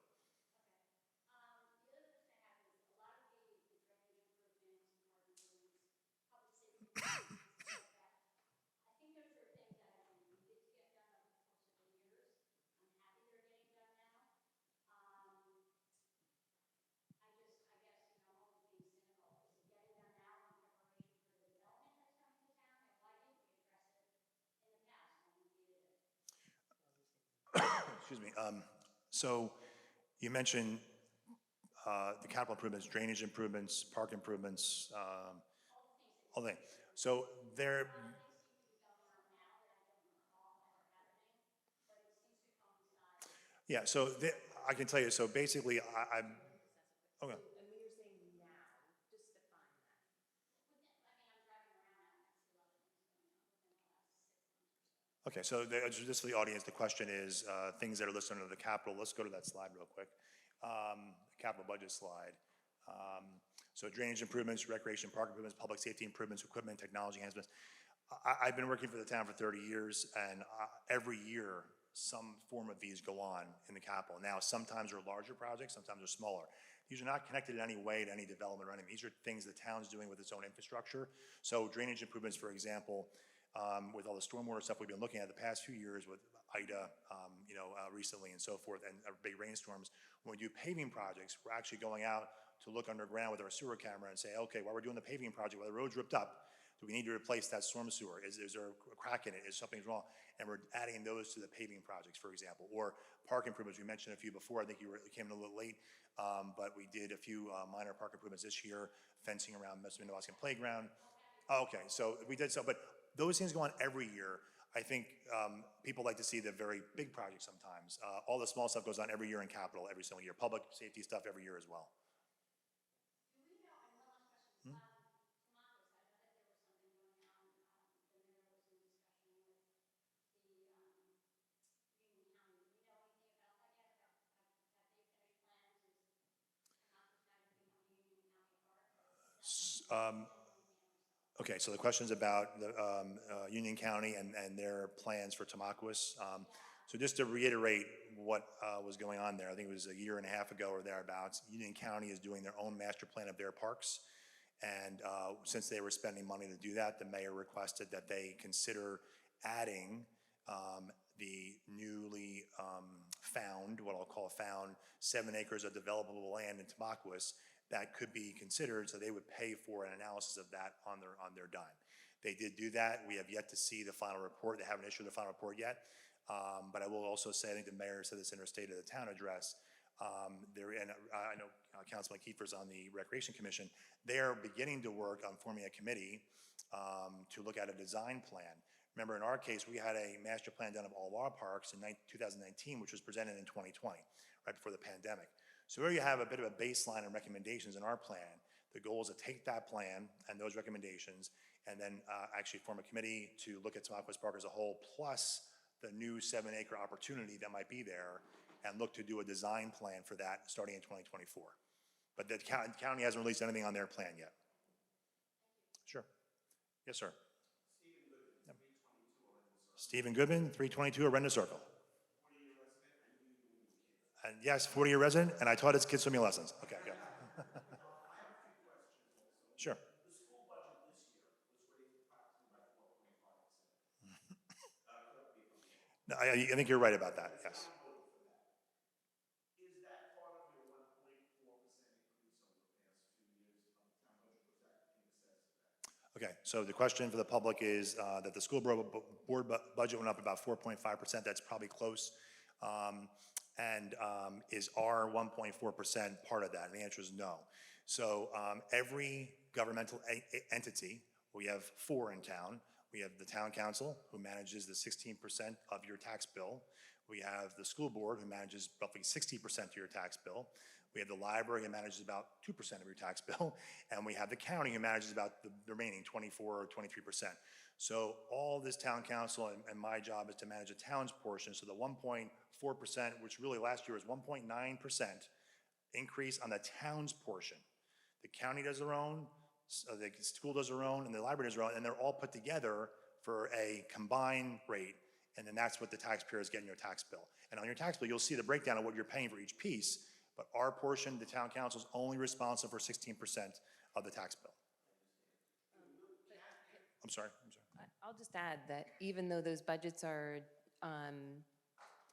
Excuse me. So you mentioned the capital improvements, drainage improvements, park improvements, all the things. So there, yeah, so I can tell you, so basically, I'm, okay. And when you're saying now, just define that. Okay, so just for the audience, the question is, things that are listed under the capital, let's go to that slide real quick. Capital budget slide. So drainage improvements, recreation park improvements, public safety improvements, equipment, technology enhancements. I've been working for the town for 30 years, and every year, some form of these go on in the capital. Now, sometimes they're larger projects, sometimes they're smaller. These are not connected in any way to any development or anything. These are things the town's doing with its own infrastructure. So drainage improvements, for example, with all the stormwater stuff we've been looking at the past few years with Ida, recently and so forth, and big rainstorms. When we do paving projects, we're actually going out to look underground with our sewer camera and say, okay, while we're doing the paving project, while the road's ripped up, do we need to replace that storm sewer? Is there a crack in it? Is something wrong? And we're adding those to the paving projects, for example, or park improvements. We mentioned a few before. I think you came in a little late, but we did a few minor park improvements this year, fencing around Messaminowaska Playground. Okay, so we did so, but those things go on every year. I think people like to see the very big projects sometimes. All the small stuff goes on every year in capital, every single year. Public safety stuff every year as well. Okay, so the question's about the Union County and their plans for Tamaqua. So just to reiterate what was going on there, I think it was a year and a half ago or thereabouts, Union County is doing their own master plan of their parks. And since they were spending money to do that, the mayor requested that they consider adding the newly found, what I'll call found, 7 acres of developable land in Tamaqua that could be considered, so they would pay for an analysis of that on their dime. They did do that. We have yet to see the final report. They haven't issued the final report yet. But I will also say, I think the mayor said this in her State of the Town address, and I know Councilman Kiefer's on the Recreation Commission. They are beginning to work on forming a committee to look at a design plan. Remember, in our case, we had a master plan done of all of our parks in 2019, which was presented in 2020, right before the pandemic. So here you have a bit of a baseline and recommendations in our plan. The goal is to take that plan and those recommendations and then actually form a committee to look at Tamaqua Park as a whole, plus the new 7-acre opportunity that might be there, and look to do a design plan for that starting in 2024. But the county hasn't released anything on their plan yet. Sure. Yes, sir. Yep. Stephen Goodman, 322 Arenda Circle. And yes, 40-year resident, and I taught his kids swimming lessons. Okay, good. I have a few questions also. Sure. The school budget this year was raised approximately by 4.5%. Correct me if I'm wrong. No, I think you're right about that, yes. Town voted for that. Is that part of your 1.4% increase over the past 2 years of the town budget, or is that in excess of that? Okay, so the question for the public is that the school board budget went up about 4.5%. That's probably close. And is our 1.4% part of that? And the answer is no. So every governmental entity, we have 4 in town. We have the town council, who manages the 16% of your tax bill. We have the school board, who manages roughly 60% of your tax bill. We have the library, who manages about 2% of your tax bill. And we have the county, who manages about the remaining 24 or 23%. So all this town council and my job is to manage the town's portion. So the 1.4%, which really last year was 1.9% increase on the town's portion. The county does their own, the school does their own, and the library does their own, and they're all put together for a combined rate. And then that's what the taxpayers get in your tax bill. And on your tax bill, you'll see the breakdown of what you're paying for each piece. But our portion, the town council, is only responsible for 16% of the tax bill. I'm sorry. I'll just add that even though those budgets are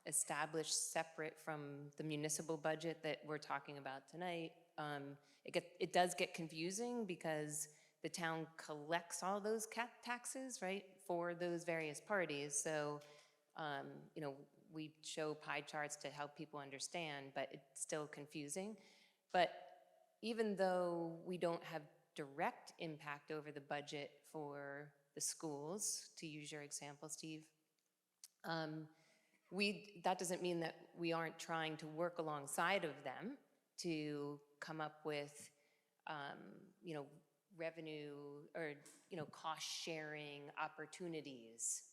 established separate from the municipal budget that we're talking about tonight, it does get confusing because the town collects all those taxes, right, for those various parties. So, we show pie charts to help people understand, but it's still confusing. But even though we don't have direct impact over the budget for the schools, to use your example, Steve, that doesn't mean that we aren't trying to work alongside of them to come up with, you know, revenue or, you know, cost sharing opportunities,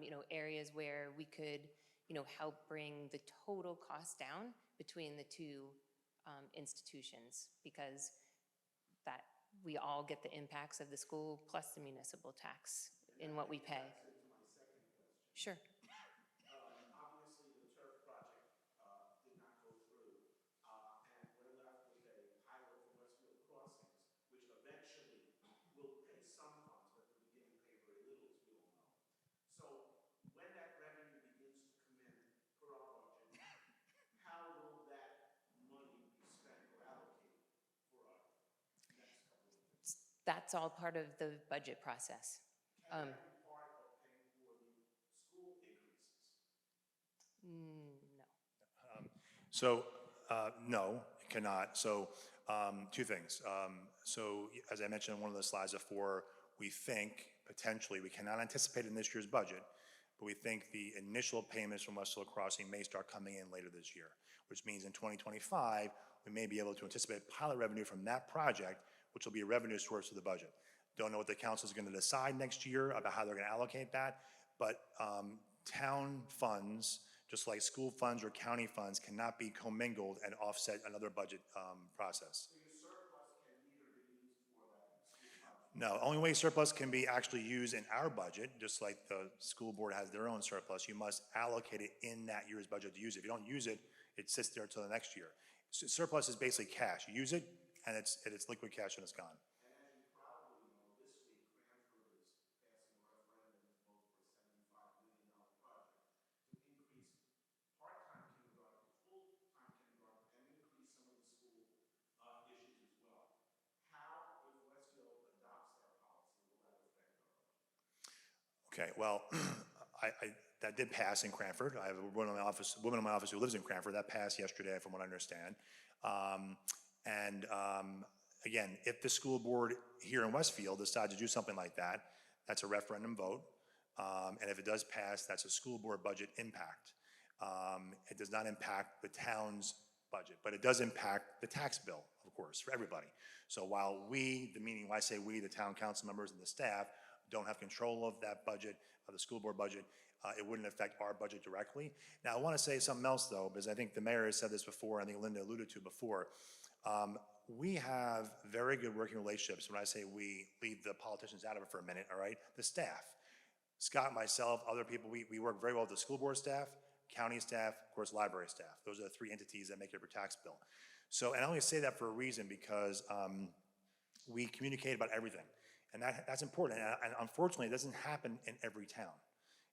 you know, areas where we could, you know, help bring the total cost down between the two institutions, because that we all get the impacts of the school plus the municipal tax in what we pay. That's into my second question. Sure. Obviously, the turf project did not go through, and we're left with a pilot for Westfield Crossings, which eventually will pay some funds, but at the beginning pay very little, as we all know. So when that revenue begins to come in per our budget, how will that money be spent or allocated for our next couple of years? That's all part of the budget process. Can that be part of paying for the school increases? No. So, no, it cannot. So, two things. So, as I mentioned in one of the slides before, we think potentially, we cannot anticipate in this year's budget, but we think the initial payments from Westfield Crossing may start coming in later this year, which means in 2025, we may be able to anticipate pilot revenue from that project, which will be a revenue source to the budget. Don't know what the council is going to decide next year about how they're going to allocate that, but town funds, just like school funds or county funds, cannot be commingled and offset another budget process. So your surplus can neither be used for that school project? No, only way surplus can be actually used in our budget, just like the school board has their own surplus, you must allocate it in that year's budget to use it. If you don't use it, it sits there until the next year. Surplus is basically cash. You use it, and it's liquid cash and it's gone. And as you probably know, this week Cranford is passing a referendum to vote for a $75 million project to increase part-time kindergarten, full-time kindergarten, and increase some of the school issues as well. How, if Westfield adopts that policy, will that affect our budget? Okay, well, that did pass in Cranford. I have a woman in my office who lives in Cranford. That passed yesterday, from what I understand. Again, if the school board here in Westfield decides to do something like that, that's a referendum vote. And if it does pass, that's a school board budget impact. It does not impact the town's budget, but it does impact the tax bill, of course, for everybody. So while we, meaning when I say we, the town council members and the staff, don't have control of that budget, of the school board budget, it wouldn't affect our budget directly. Now, I want to say something else, though, because I think the mayor has said this before, I think Linda alluded to before. We have very good working relationships. When I say we, leave the politicians out of it for a minute, all right? The staff, Scott, myself, other people, we work very well with the school board staff, county staff, of course, library staff. Those are the three entities that make up your tax bill. So, and I only say that for a reason, because we communicate about everything. And that's important. And unfortunately, it doesn't happen in every town.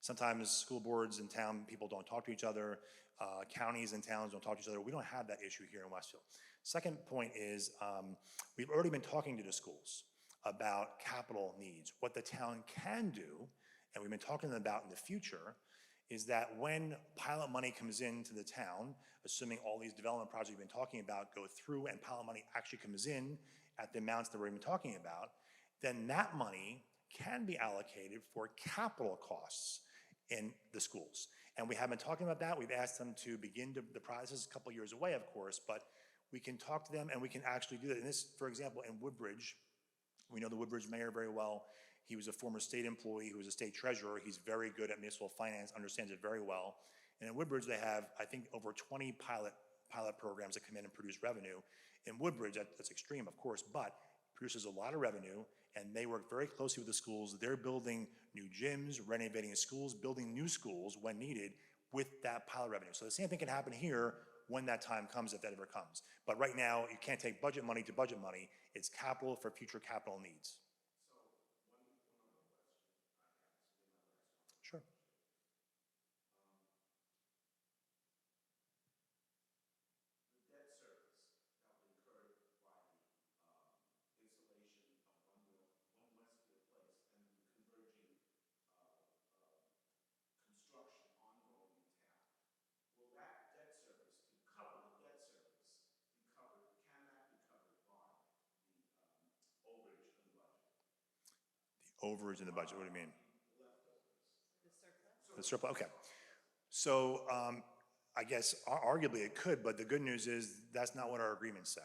Sometimes school boards in town, people don't talk to each other. Counties and towns don't talk to each other. We don't have that issue here in Westfield. Second point is, we've already been talking to the schools about capital needs. What the town can do, and we've been talking to them about in the future, is that when pilot money comes into the town, assuming all these development projects we've been talking about go through and pilot money actually comes in at the amounts that we've been talking about, then that money can be allocated for capital costs in the schools. And we have been talking about that. We've asked them to begin the process, a couple years away, of course, but we can talk to them and we can actually do that. And this, for example, in Woodbridge, we know the Woodbridge mayor very well. He was a former state employee who was a state treasurer. He's very good at municipal finance, understands it very well. And in Woodbridge, they have, I think, over 20 pilot programs that come in and produce revenue. In Woodbridge, that's extreme, of course, but produces a lot of revenue, and they work very closely with the schools. They're building new gyms, renovating schools, building new schools when needed with that pilot revenue. So the same thing can happen here when that time comes, if that ever comes. But right now, you can't take budget money to budget money. It's capital for future capital needs. So one other question I have, this will be my last one. Sure. The debt service that was incurred by the installation of One Westfield Place and the converging construction ongoing in town, will that debt service, to cover the debt service, be covered? Can that Overage in the budget, what do you mean? The surplus, okay. So, I guess arguably it could, but the good news is that's not what our agreements say.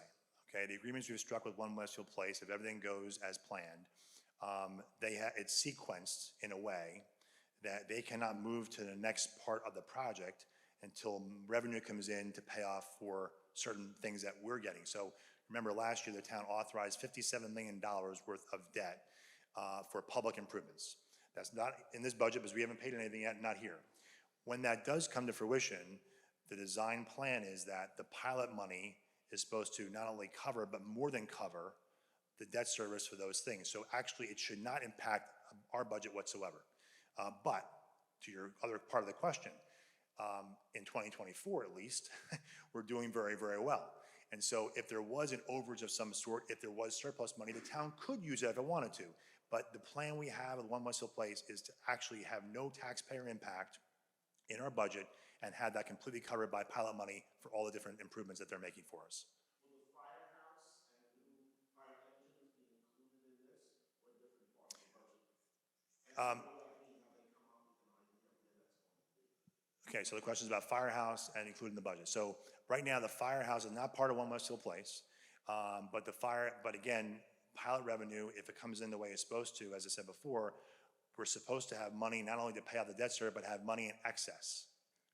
Okay, the agreements we've struck with One Westfield Place, if everything goes as planned, it's sequenced in a way that they cannot move to the next part of the project until revenue comes in to pay off for certain things that we're getting. So remember, last year, the town authorized $57 million worth of debt for public improvements. That's not in this budget because we haven't paid anything yet, not here. When that does come to fruition, the design plan is that the pilot money is supposed to not only cover, but more than cover the debt service for those things. So actually, it should not impact our budget whatsoever. But to your other part of the question, in 2024 at least, we're doing very, very well. And so if there was an overage of some sort, if there was surplus money, the town could use it if it wanted to. But the plan we have at One Westfield Place is to actually have no taxpayer impact in our budget and have that completely covered by pilot money for all the different improvements that they're making for us. Will the firehouse and new fire engines be included in this or a different part of the budget? And what will that mean, how they come up with an idea of where that's going to be? Okay, so the question is about firehouse and including the budget. So right now, the firehouse is not part of One Westfield Place, but again, pilot revenue, if it comes in the way it's supposed to, as I said before, we're supposed to have money not only to pay out the debt service, but have money in excess,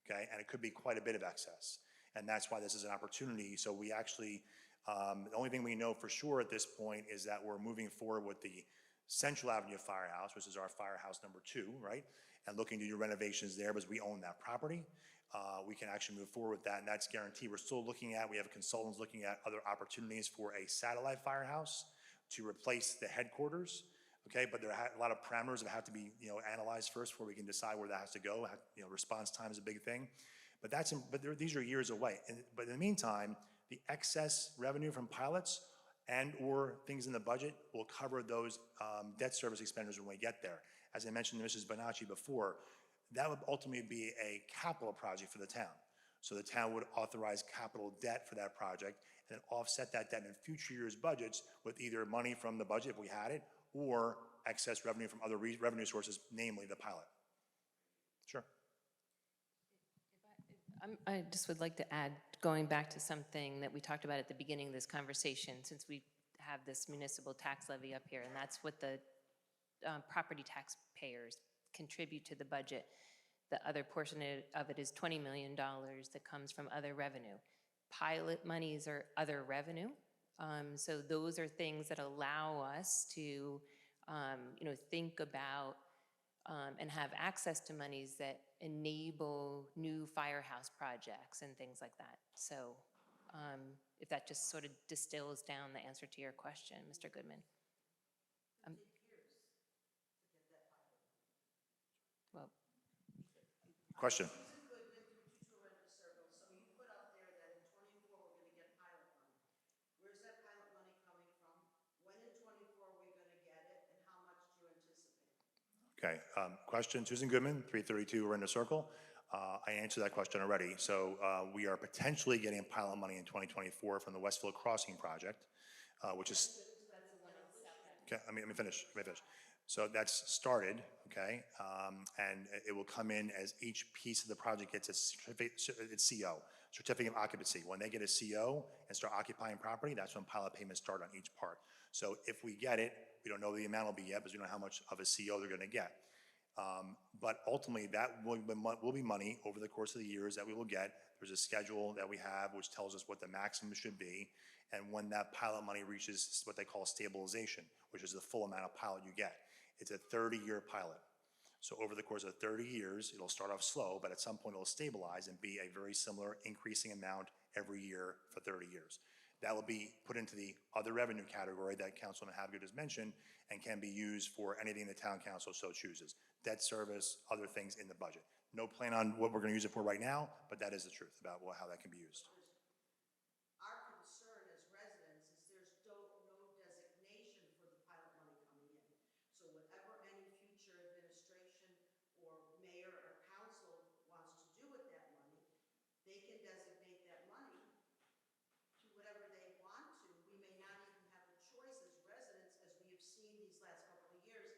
okay? And it could be quite a bit of excess. And that's why this is an opportunity. So we actually, the only thing we know for sure at this point is that we're moving forward with the Central Avenue Firehouse, which is our firehouse number 2, right? And looking to do renovations there because we own that property. We can actually move forward with that, and that's guaranteed. We're still looking at, we have consultants looking at other opportunities for a satellite firehouse to replace the headquarters, okay? But there are a lot of parameters that have to be, analyzed first before we can decide where that has to go. Response time is a big thing. But these are years away. But in the meantime, the excess revenue from pilots and or things in the budget will cover those debt service expenditures when we get there. As I mentioned to Mrs. Bonacci before, that would ultimately be a capital project for the town. So the town would authorize capital debt for that project and then offset that debt in future years' budgets with either money from the budget if we had it or excess revenue from other revenue sources, namely the pilot. Sure. I just would like to add, going back to something that we talked about at the beginning of this conversation, since we have this municipal tax levy up here, and that's what the property taxpayers contribute to the budget. The other portion of it is $20 million that comes from other revenue. Pilot monies are other revenue. So those are things that allow us to, think about and have access to monies that enable new firehouse projects and things like that. So if that just sort of distills down the answer to your question, Mr. Goodman. Well, Question. Susan Goodman, 322 Rent a Circle. So you put up there that in '24 we're going to get pilot money. Where's that pilot money coming from? When in '24 are we going to get it, and how much do you anticipate? Okay, question, Susan Goodman, 332 Rent a Circle. I answered that question already. So we are potentially getting pilot money in 2024 from the Westfield Crossing project, which is, okay, let me finish. So that's started, okay? And it will come in as each piece of the project gets its CO, certificate of occupancy. When they get a CO and start occupying property, that's when pilot payments start on each part. So if we get it, we don't know the amount will be yet, because we don't know how much of a CO they're gonna get. But ultimately, that will be money over the course of the years that we will get. There's a schedule that we have which tells us what the maximum should be, and when that pilot money reaches what they call stabilization, which is the full amount of pilot you get. It's a 30-year pilot. So over the course of 30 years, it'll start off slow, but at some point it'll stabilize and be a very similar increasing amount every year for 30 years. That will be put into the other revenue category that Councilman Habegood has mentioned and can be used for anything the town council so chooses. Debt service, other things in the budget. No plan on what we're gonna use it for right now, but that is the truth about how that can be used. Our concern as residents is there's no designation for the pilot money coming in. So whatever any future administration or mayor or council wants to do with that money, they can designate that money to whatever they want to. We may not even have a choice as residents, as we have seen these last couple of years.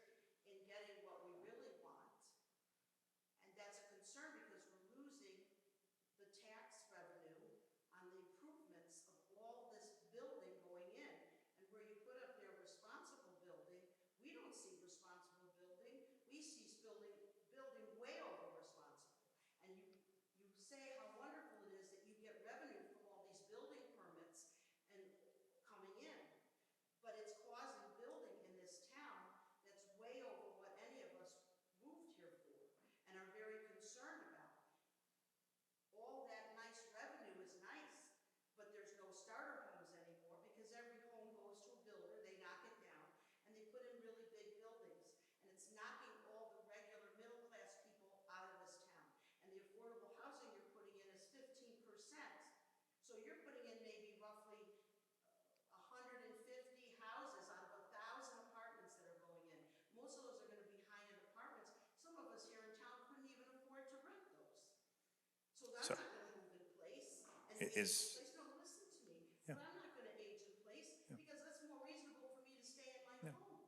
is, Place, no, listen to me. Yeah. But I'm not gonna age in place because that's more reasonable for me to stay in my home.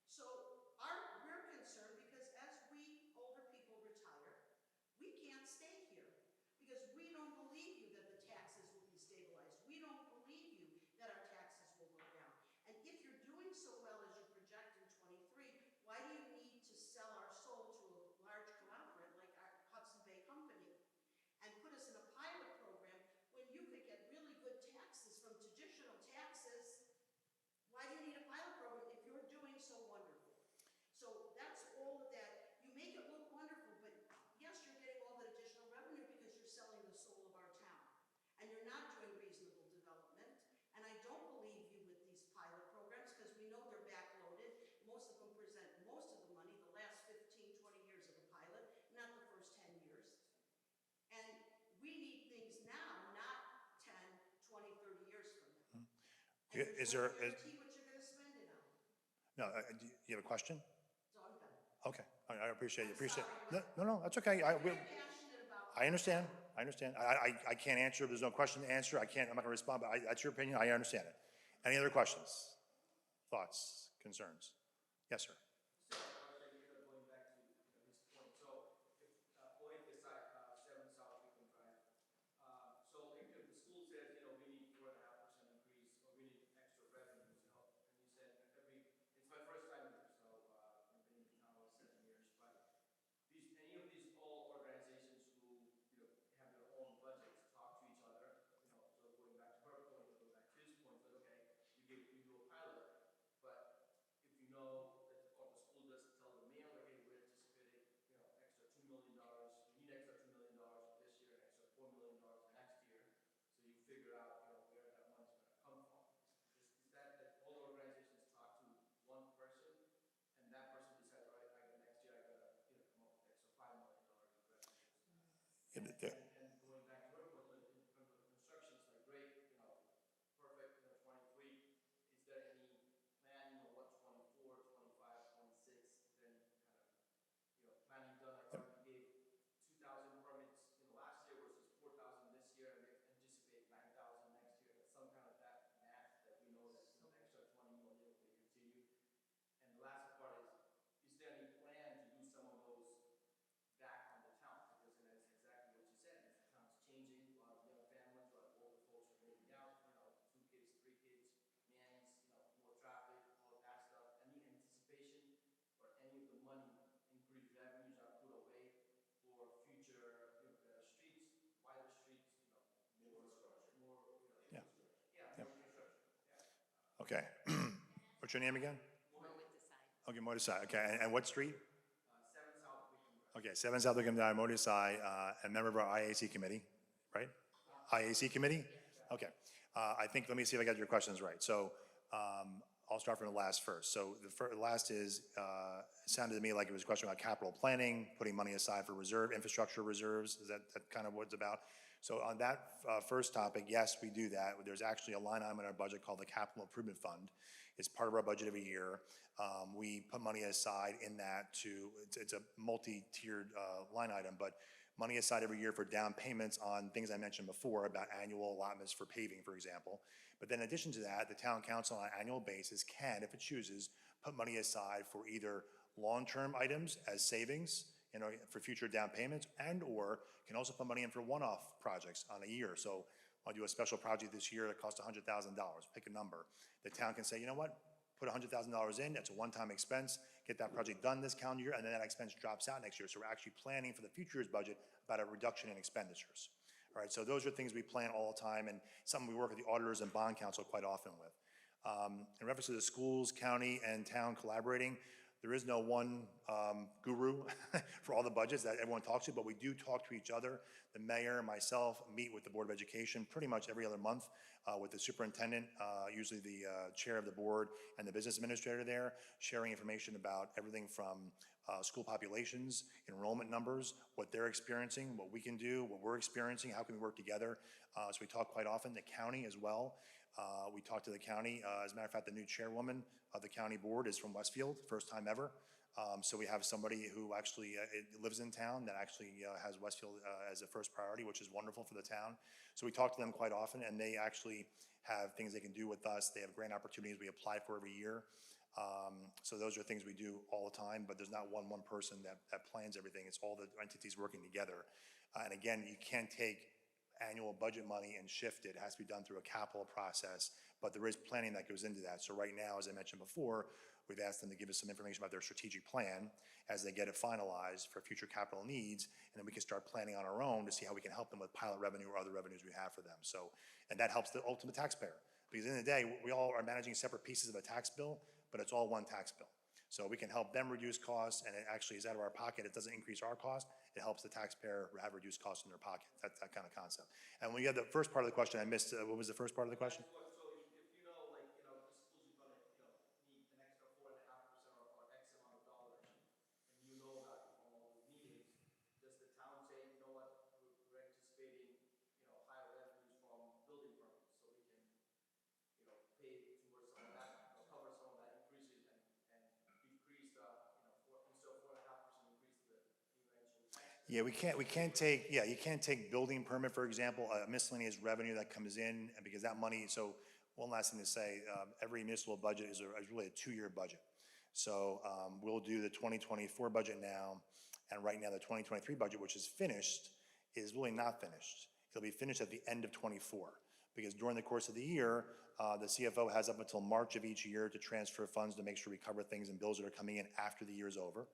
So we're concerned because as we older people retire, we can't stay here because we don't believe you that the taxes will be stabilized. We don't believe you that our taxes will go down. And if you're doing so well as you project in '23, why do you need to sell our soul to a large conglomerate like our Hudson Bay Company and put us in a pilot program when you could get really good taxes from traditional taxes? Why do you need a pilot program if you're doing so wonderful? So that's all of that. You make it look wonderful, but yes, you're getting all that additional revenue because you're selling the soul of our town. And you're not doing reasonable development. And I don't believe you with these pilot programs because we know they're backloaded. Most of them present most of the money the last 15, 20 years of a pilot, not the first 10 years. And we need things now, not 10, 20, 30 years from now. And Is there's there, no guarantee what you're gonna spend it on. no, do you have a question? So I'm done. Okay, I appreciate you, I'm appreciate. sorry, No, that's okay. I'm very passionate about. I understand, I understand. I can't answer, if there's no question to answer, I'm not gonna respond, but that's your opinion, I understand it. Any other questions, thoughts, concerns? Yes, sir. Going back to his point, so if, point aside, 7 South Beacon Drive. So if the school says, we need 4.5% increase, or we need extra revenues, and you said it's my first time here, so, I've been in town about 7 years, but any of these all organizations who, have their own budgets talk to each other, so going back to her point, going back to his point, but okay, you do a pilot, but if you know that, or the school does tell the mayor, like, hey, we're anticipating, extra $2 million, we need extra $2 million this year, and extra $4 million next year, so you figure out, where that money's gonna come from. Is that all organizations talk to one person, and that person decides, all right, next year I gotta, come up with extra $5 million in revenues. And going back to her point, like, in terms of the construction, it's like, great, perfect, 23. Is there any planning on what 24, 25, 26? Is there any kind of, planning done? Like, already gave 2,000 permits, last year versus 4,000 this year, and they anticipate 9,000 next year. That's some kind of that math that we know that, the extra 20 million will continue. And the last part is there any plan to do some of those back on the town? Because that is exactly what you said. As the town's changing, a lot of young families, a lot of older folks are moving out, 2 kids, 3 kids, nannies, more traffic, all of that stuff. Any anticipation or any of the money increased revenues are put away for future, better streets, wider streets, more infrastructure, more, Yeah. more infrastructure. Yeah. Okay. What's your name again? Mo with the side. Okay, Modisai, okay, and what street? 7 South Beacon Drive. Okay, 7 South Wickham Drive, Modisai, a member of our IAC committee, right? IAC committee? Okay. I think, let me see if I got your questions right. So I'll start from the last first. So the last is, it sounded to me like it was a question about capital planning, putting money aside for infrastructure reserves. Is that kind of what it's about? So on that first topic, yes, we do that. There's actually a line item in our budget called the Capital Improvement Fund. It's part of our budget every year. We put money aside in that it's a multi-tiered line item, but money aside every year for down payments on things I mentioned before about annual allotments for paving, for example. But then in addition to that, the town council on an annual basis can, if it chooses, put money aside for either long-term items as savings, for future down payments, and/or can also put money in for one-off projects on a year. So I'll do a special project this year that costs $100,000, pick a number. The town can say, you know what, put $100,000 in, that's a one-time expense, get that project done this calendar year, and then that expense drops out next year. So we're actually planning for the future year's budget about a reduction in expenditures. All right, so those are things we plan all the time, and something we work with the auditors and bond counsel quite often with. In reference to the schools, county, and town collaborating, there is no one guru for all the budgets that everyone talks to, but we do talk to each other. The mayor and myself meet with the Board of Education pretty much every other month with the superintendent, usually the chair of the board, and the business administrator there, sharing information about everything from school populations, enrollment numbers, what they're experiencing, what we can do, what we're experiencing, how can we work together. So we talk quite often. The county as well. We talked to the county. As a matter of fact, the new chairwoman of the county board is from Westfield, first time ever. So we have somebody who actually lives in town that actually has Westfield as a first priority, which is wonderful for the town. So we talk to them quite often, and they actually have things they can do with us. They have grant opportunities we apply for every year. So those are things we do all the time, but there's not one person that plans everything. It's all the entities working together. And again, you can't take annual budget money and shift it. It has to be done through a capital process, but there is planning that goes into that. So right now, as I mentioned before, we've asked them to give us some information about their strategic plan as they get it finalized for future capital needs, and then we can start planning on our own to see how we can help them with pilot revenue or other revenues we have for them. So, and that helps the ultimate taxpayer, because at the end of the day, we all are managing separate pieces of a tax bill, but it's all one tax bill. So we can help them reduce costs, and it actually is out of our pocket. It doesn't increase our cost. It helps the taxpayer have reduced costs in their pocket. That's that kind of concept. And when you had the first part of the question, I missed, what was the first part of the question? So if you know, like, you know, the schools are gonna, you know, need an extra 4.5% or X amount of dollars, and you know that from all those meetings, does the town say, you know what, we're anticipating, you know, higher revenues from building permits, so we can, you know, pay towards some of that, or cover some of that increases and decrease the, you know, instead of 4.5% increase to the eventual tax? Yeah, we can't take, yeah, you can't take building permit, for example, miscellaneous revenue that comes in, and because that money, so one last thing to say, every municipal budget is really a 2-year budget. So we'll do the 2024 budget now, and right now the 2023 budget, which is finished, is really not finished. It'll be finished at the end of '24, because during the course of the year, the CFO has up until March of each year to transfer funds to make sure we cover things and bills that are coming in after the year is over.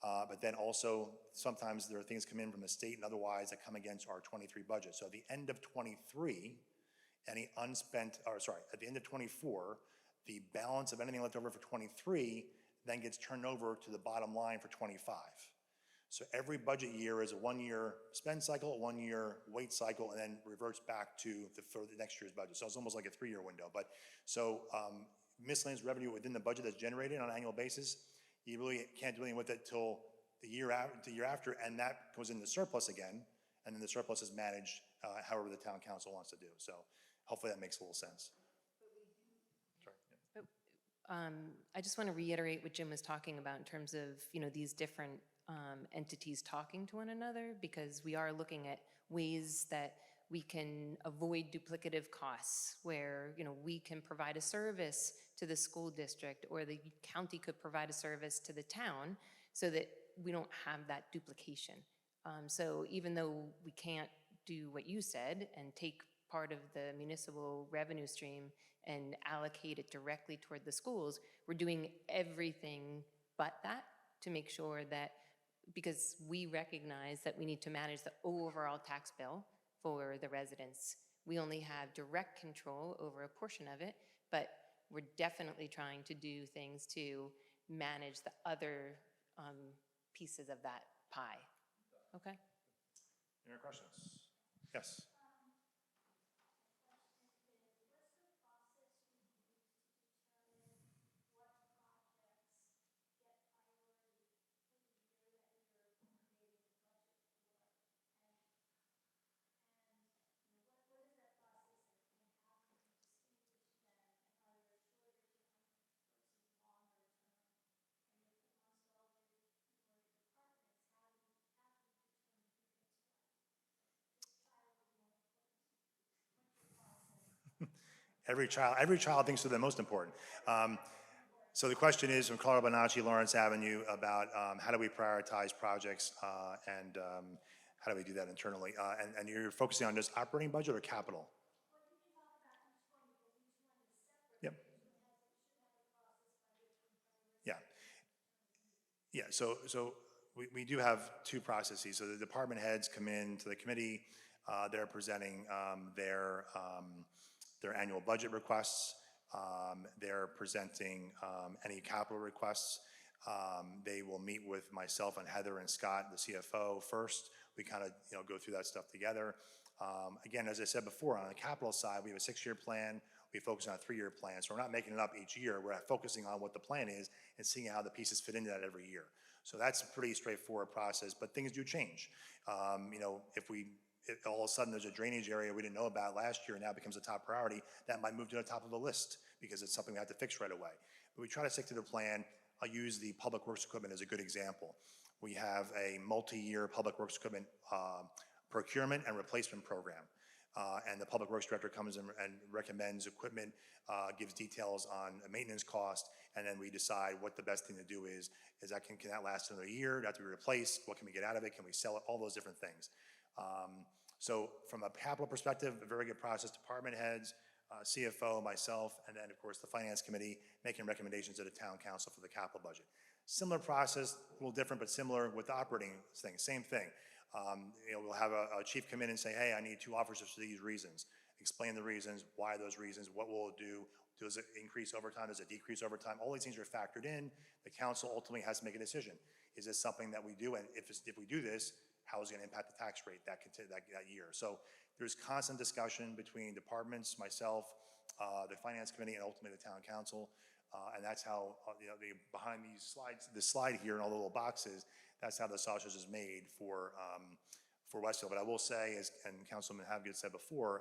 But then also, sometimes there are things come in from the state and otherwise that come against our '23 budget. So at the end of '23, any unspent, or sorry, at the end of '24, the balance of anything left over for '23 then gets turned over to the bottom line for '25. So every budget year is a 1-year spend cycle, a 1-year wait cycle, and then reverts back to for the next year's budget. So it's almost like a 3-year window. But so miscellaneous revenue within the budget that's generated on an annual basis, you really can't do anything with it till the year after, and that goes into surplus again, and then the surplus is managed however the town council wants to do. So hopefully that makes a little sense. Sorry. Yeah. I just want to reiterate what Jim was talking about in terms of, you know, these different entities talking to one another, because we are looking at ways that we can avoid duplicative costs where, you know, we can provide a service to the school district, or the county could provide a service to the town, so that we don't have that duplication. So even though we can't do what you said and take part of the municipal revenue stream and allocate it directly toward the schools, we're doing everything but that to make sure that, because we recognize that we need to manage the overall tax bill for the residents. We only have direct control over a portion of it, but we're definitely trying to do things to manage the other pieces of that pie. Okay? Any other questions? Yes. Every child thinks they're the most important. So the question is from Carlo Bonacci, Lawrence Avenue, about how do we prioritize projects and how do we do that internally? And you're focusing on just operating budget or capital? Yep. Yeah. Yeah, so we do have 2 processes. So the department heads come in to the committee, they're presenting their annual budget requests, they're presenting any capital requests. They will meet with myself and Heather and Scott, the CFO, first. We kind of, you know, go through that stuff together. Again, as I said before, on the capital side, we have a 6-year plan. We focus on a 3-year plan. So we're not making it up each year. We're focusing on what the plan is and seeing how the pieces fit into that every year. So that's a pretty straightforward process, but things do change. You know, if all of a sudden there's a drainage area we didn't know about last year and now becomes a top priority, that might move to the top of the list because it's something we have to fix right away. But we try to stick to the plan. I'll use the public works equipment as a good example. We have a multi-year public works equipment procurement and replacement program. And the public works director comes in and recommends equipment, gives details on a maintenance cost, and then we decide what the best thing to do is that can that last another year? Does it have to be replaced? What can we get out of it? Can we sell it? All those different things. So from a capital perspective, a very good process. Department heads, CFO, myself, and then of course the finance committee making recommendations to the town council for the capital budget. Similar process, a little different, but similar with the operating thing. Same thing. We'll have a chief come in and say, hey, I need 2 officers for these reasons. Explain the reasons, why those reasons, what will it do? Does it increase overtime? Does it decrease overtime? All these things are factored in. The council ultimately has to make a decision. Is this something that we do? And if we do this, how is it going to impact the tax rate that year? So there's constant discussion between departments, myself, the finance committee, and ultimately the town council. And that's how, behind these slides, this slide here and all the little boxes, that's how the sausage is made for Westfield. But I will say, and Councilman Havgood said before,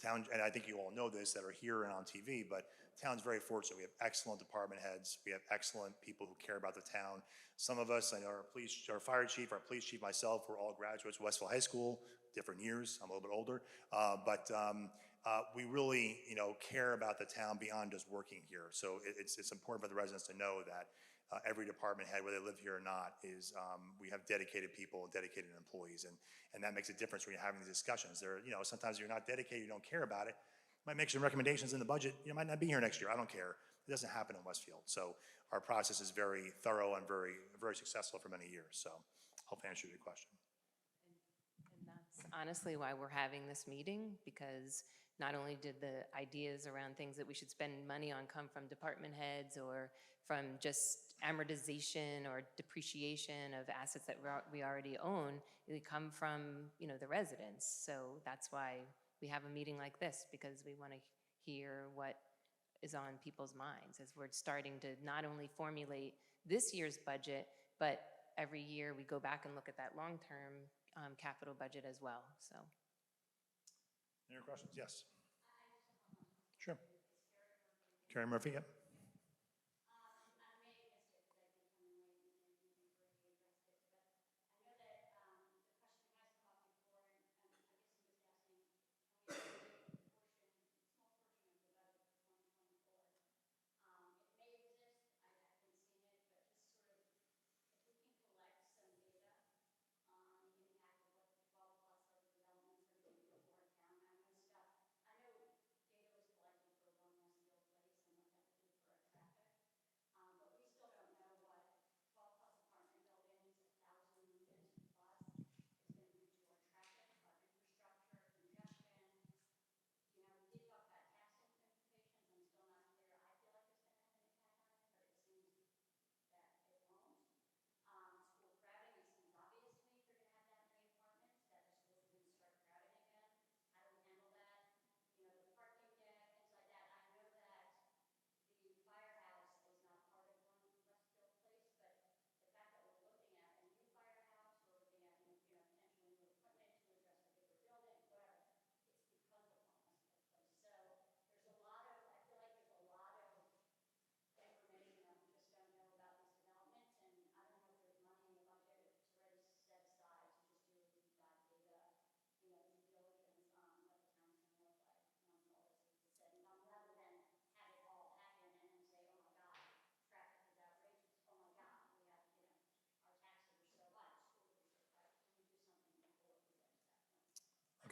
town, and I think you all know this that are here and on TV, but town's very fortunate. We have excellent department heads. We have excellent people who care about the town. Some of us, I know our fire chief, our police chief, myself, we're all graduates of Westfield High School, different years. I'm a little bit older. But we really, care about the town beyond just working here. So it's important for the residents to know that every department head, whether they live here or not, is we have dedicated people and dedicated employees, and that makes a difference when you're having these discussions. Sometimes you're not dedicated, you don't care about it. Might make some recommendations in the budget. You might not be here next year. I don't care. It doesn't happen in Westfield. So our process is very thorough and very, very successful for many years. So hope I answered your question. And that's honestly why we're having this meeting, because not only did the ideas around things that we should spend money on come from department heads or from just amortization or depreciation of assets that we already own, they come from, the residents. So that's why we have a meeting like this, because we want to hear what is on people's minds as we're starting to not only formulate this year's budget, but every year we go back and look at that long-term capital budget as well. So. Any other questions? Yes. Sure. Carrie Murphy, yep.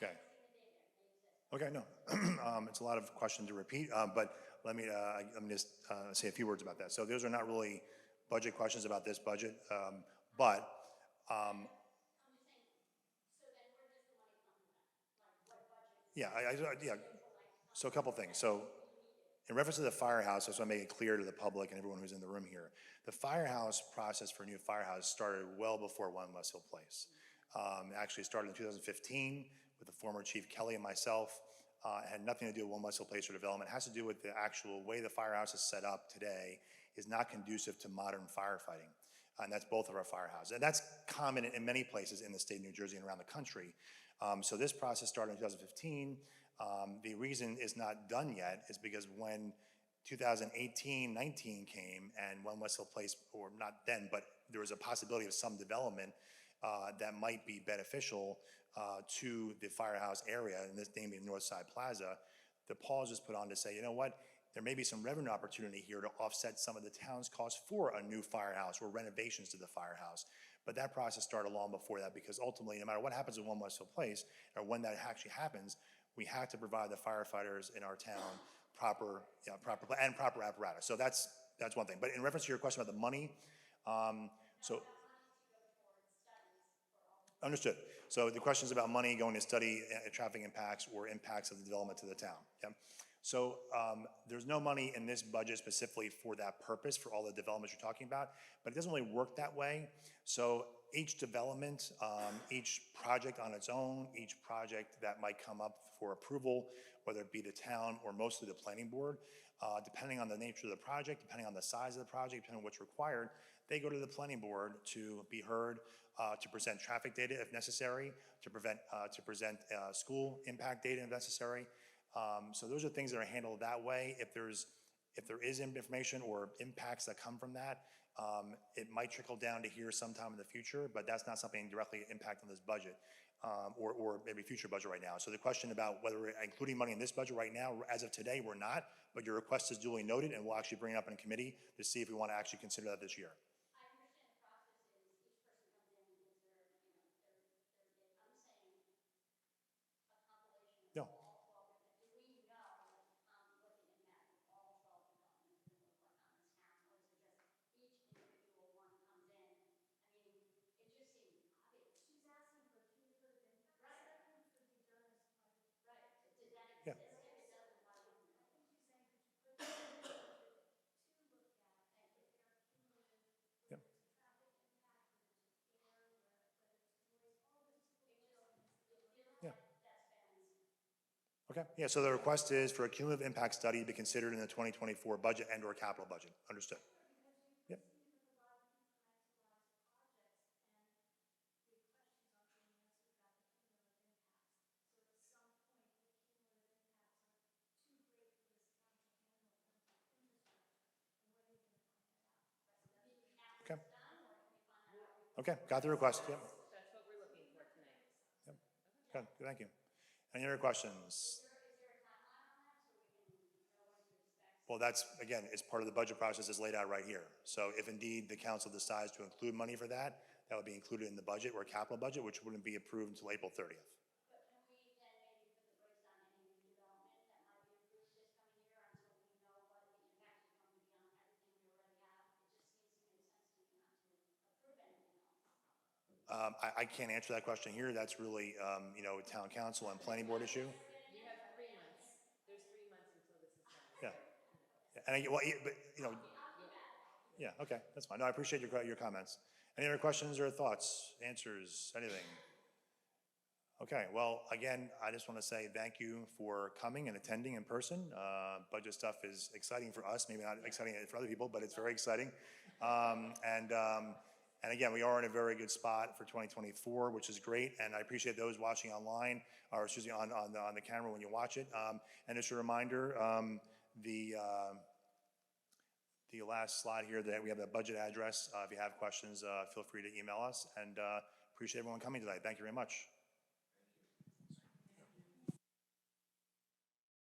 Okay. Okay, no, it's a lot of questions to repeat, but let me just say a few words about that. So those are not really budget questions about this budget, but yeah, yeah. So a couple things. So in reference to the firehouse, I just want to make it clear to the public and everyone who's in the room here, the firehouse process for a new firehouse started well before One Westfield Place. Actually started in 2015 with the former Chief Kelly and myself. It had nothing to do with One Westfield Place or development. It has to do with the actual way the firehouse is set up today is not conducive to modern firefighting. And that's both of our firehouses. And that's common in many places in the state of New Jersey and around the country. So this process started in 2015. The reason it's not done yet is because when 2018-19 came, and when Westfield Place, or not then, but there was a possibility of some development that might be beneficial to the firehouse area, and this namely Northside Plaza, the pause was put on to say, you know what, there may be some revenue opportunity here to offset some of the town's costs for a new firehouse or renovations to the firehouse. But that process started long before that, because ultimately, no matter what happens in 1 Westfield Place, or when that actually happens, we have to provide the firefighters in our town proper apparatus. So that's one thing. But in reference to your question about the money, so. Understood. So the question is about money going to study traffic impacts or impacts of the development to the town. Yeah. So there's no money in this budget specifically for that purpose, for all the developments you're talking about, but it doesn't really work that way. So each development, each project on its own, each project that might come up for approval, whether it be the town or mostly the planning board, depending on the nature of the project, depending on the size of the project, depending on what's required, they go to the planning board to be heard, to present traffic data if necessary, to present school impact data if necessary. So those are things that are handled that way. If there is information or impacts that come from that, it might trickle down to here sometime in the future, but that's not something directly impacting this budget, or maybe future budget right now. So the question about whether we're including money in this budget right now, as of today, we're not, but your request is duly noted, and we'll actually bring it up in committee to see if we want to actually consider that this year. I understand the process is each person comes in and gives their, I'm saying a compilation No. of all 12 different, do we know, like, I'm looking at Matt, if all 12 developments are gonna look like on this town, or is it just each individual one comes in? I mean, it just seems obvious. She's asking for cumulative impact Right. study, which would be done as part of. Right, does that Yeah. exist? If it doesn't, why wouldn't it? I think she's saying, could you put that in the budget to look at if there are cumulative, Yep. whether it's a traffic impact, whether it's air, whether it's noise, all those typical elements that It we feels look at. like that spends. Okay, yeah, so the request is for a cumulative impact study to be considered in the 2024 budget and/or capital budget. Understood. Because Yep. you proceed with a lot of incrementalized projects, and the questions aren't being answered about the cumulative impacts. So at some point, the cumulative impacts are too great for this town to handle in terms of infrastructure. And when are you gonna find that out? Okay. After it's done, or can we find that out? Okay, got the request, yep. That's what we're looking for tonight. Good, thank you. Any other questions? Is there a timeline on that, so we can know when to expect? Well, that's, again, it's part of the budget process as laid out right here. So if indeed the council decides to include money for that, that would be included in the budget or capital budget, which wouldn't be approved until April 30th. But can we then maybe put the brakes on any new development that might be approved this coming year until we know what the impact is going to be on everything we already have? It just seems to make sense to me not to approve anything else. I can't answer that question here. That's really, town council and planning board issue. You have 3 months. There's 3 months until this is done. Yeah. But, yeah, okay, that's fine. No, I appreciate your comments. Any other questions or thoughts, answers, anything? Okay, well, again, I just want to say thank you for coming and attending in person. Budget stuff is exciting for us, maybe not exciting for other people, but it's very exciting. And again, we are in a very good spot for 2024, which is great. And I appreciate those watching online, or excuse me, on the camera when you watch it. And just a reminder, the last slide here, that we have the budget address. If you have questions, feel free to email us. And appreciate everyone coming tonight. Thank you very much.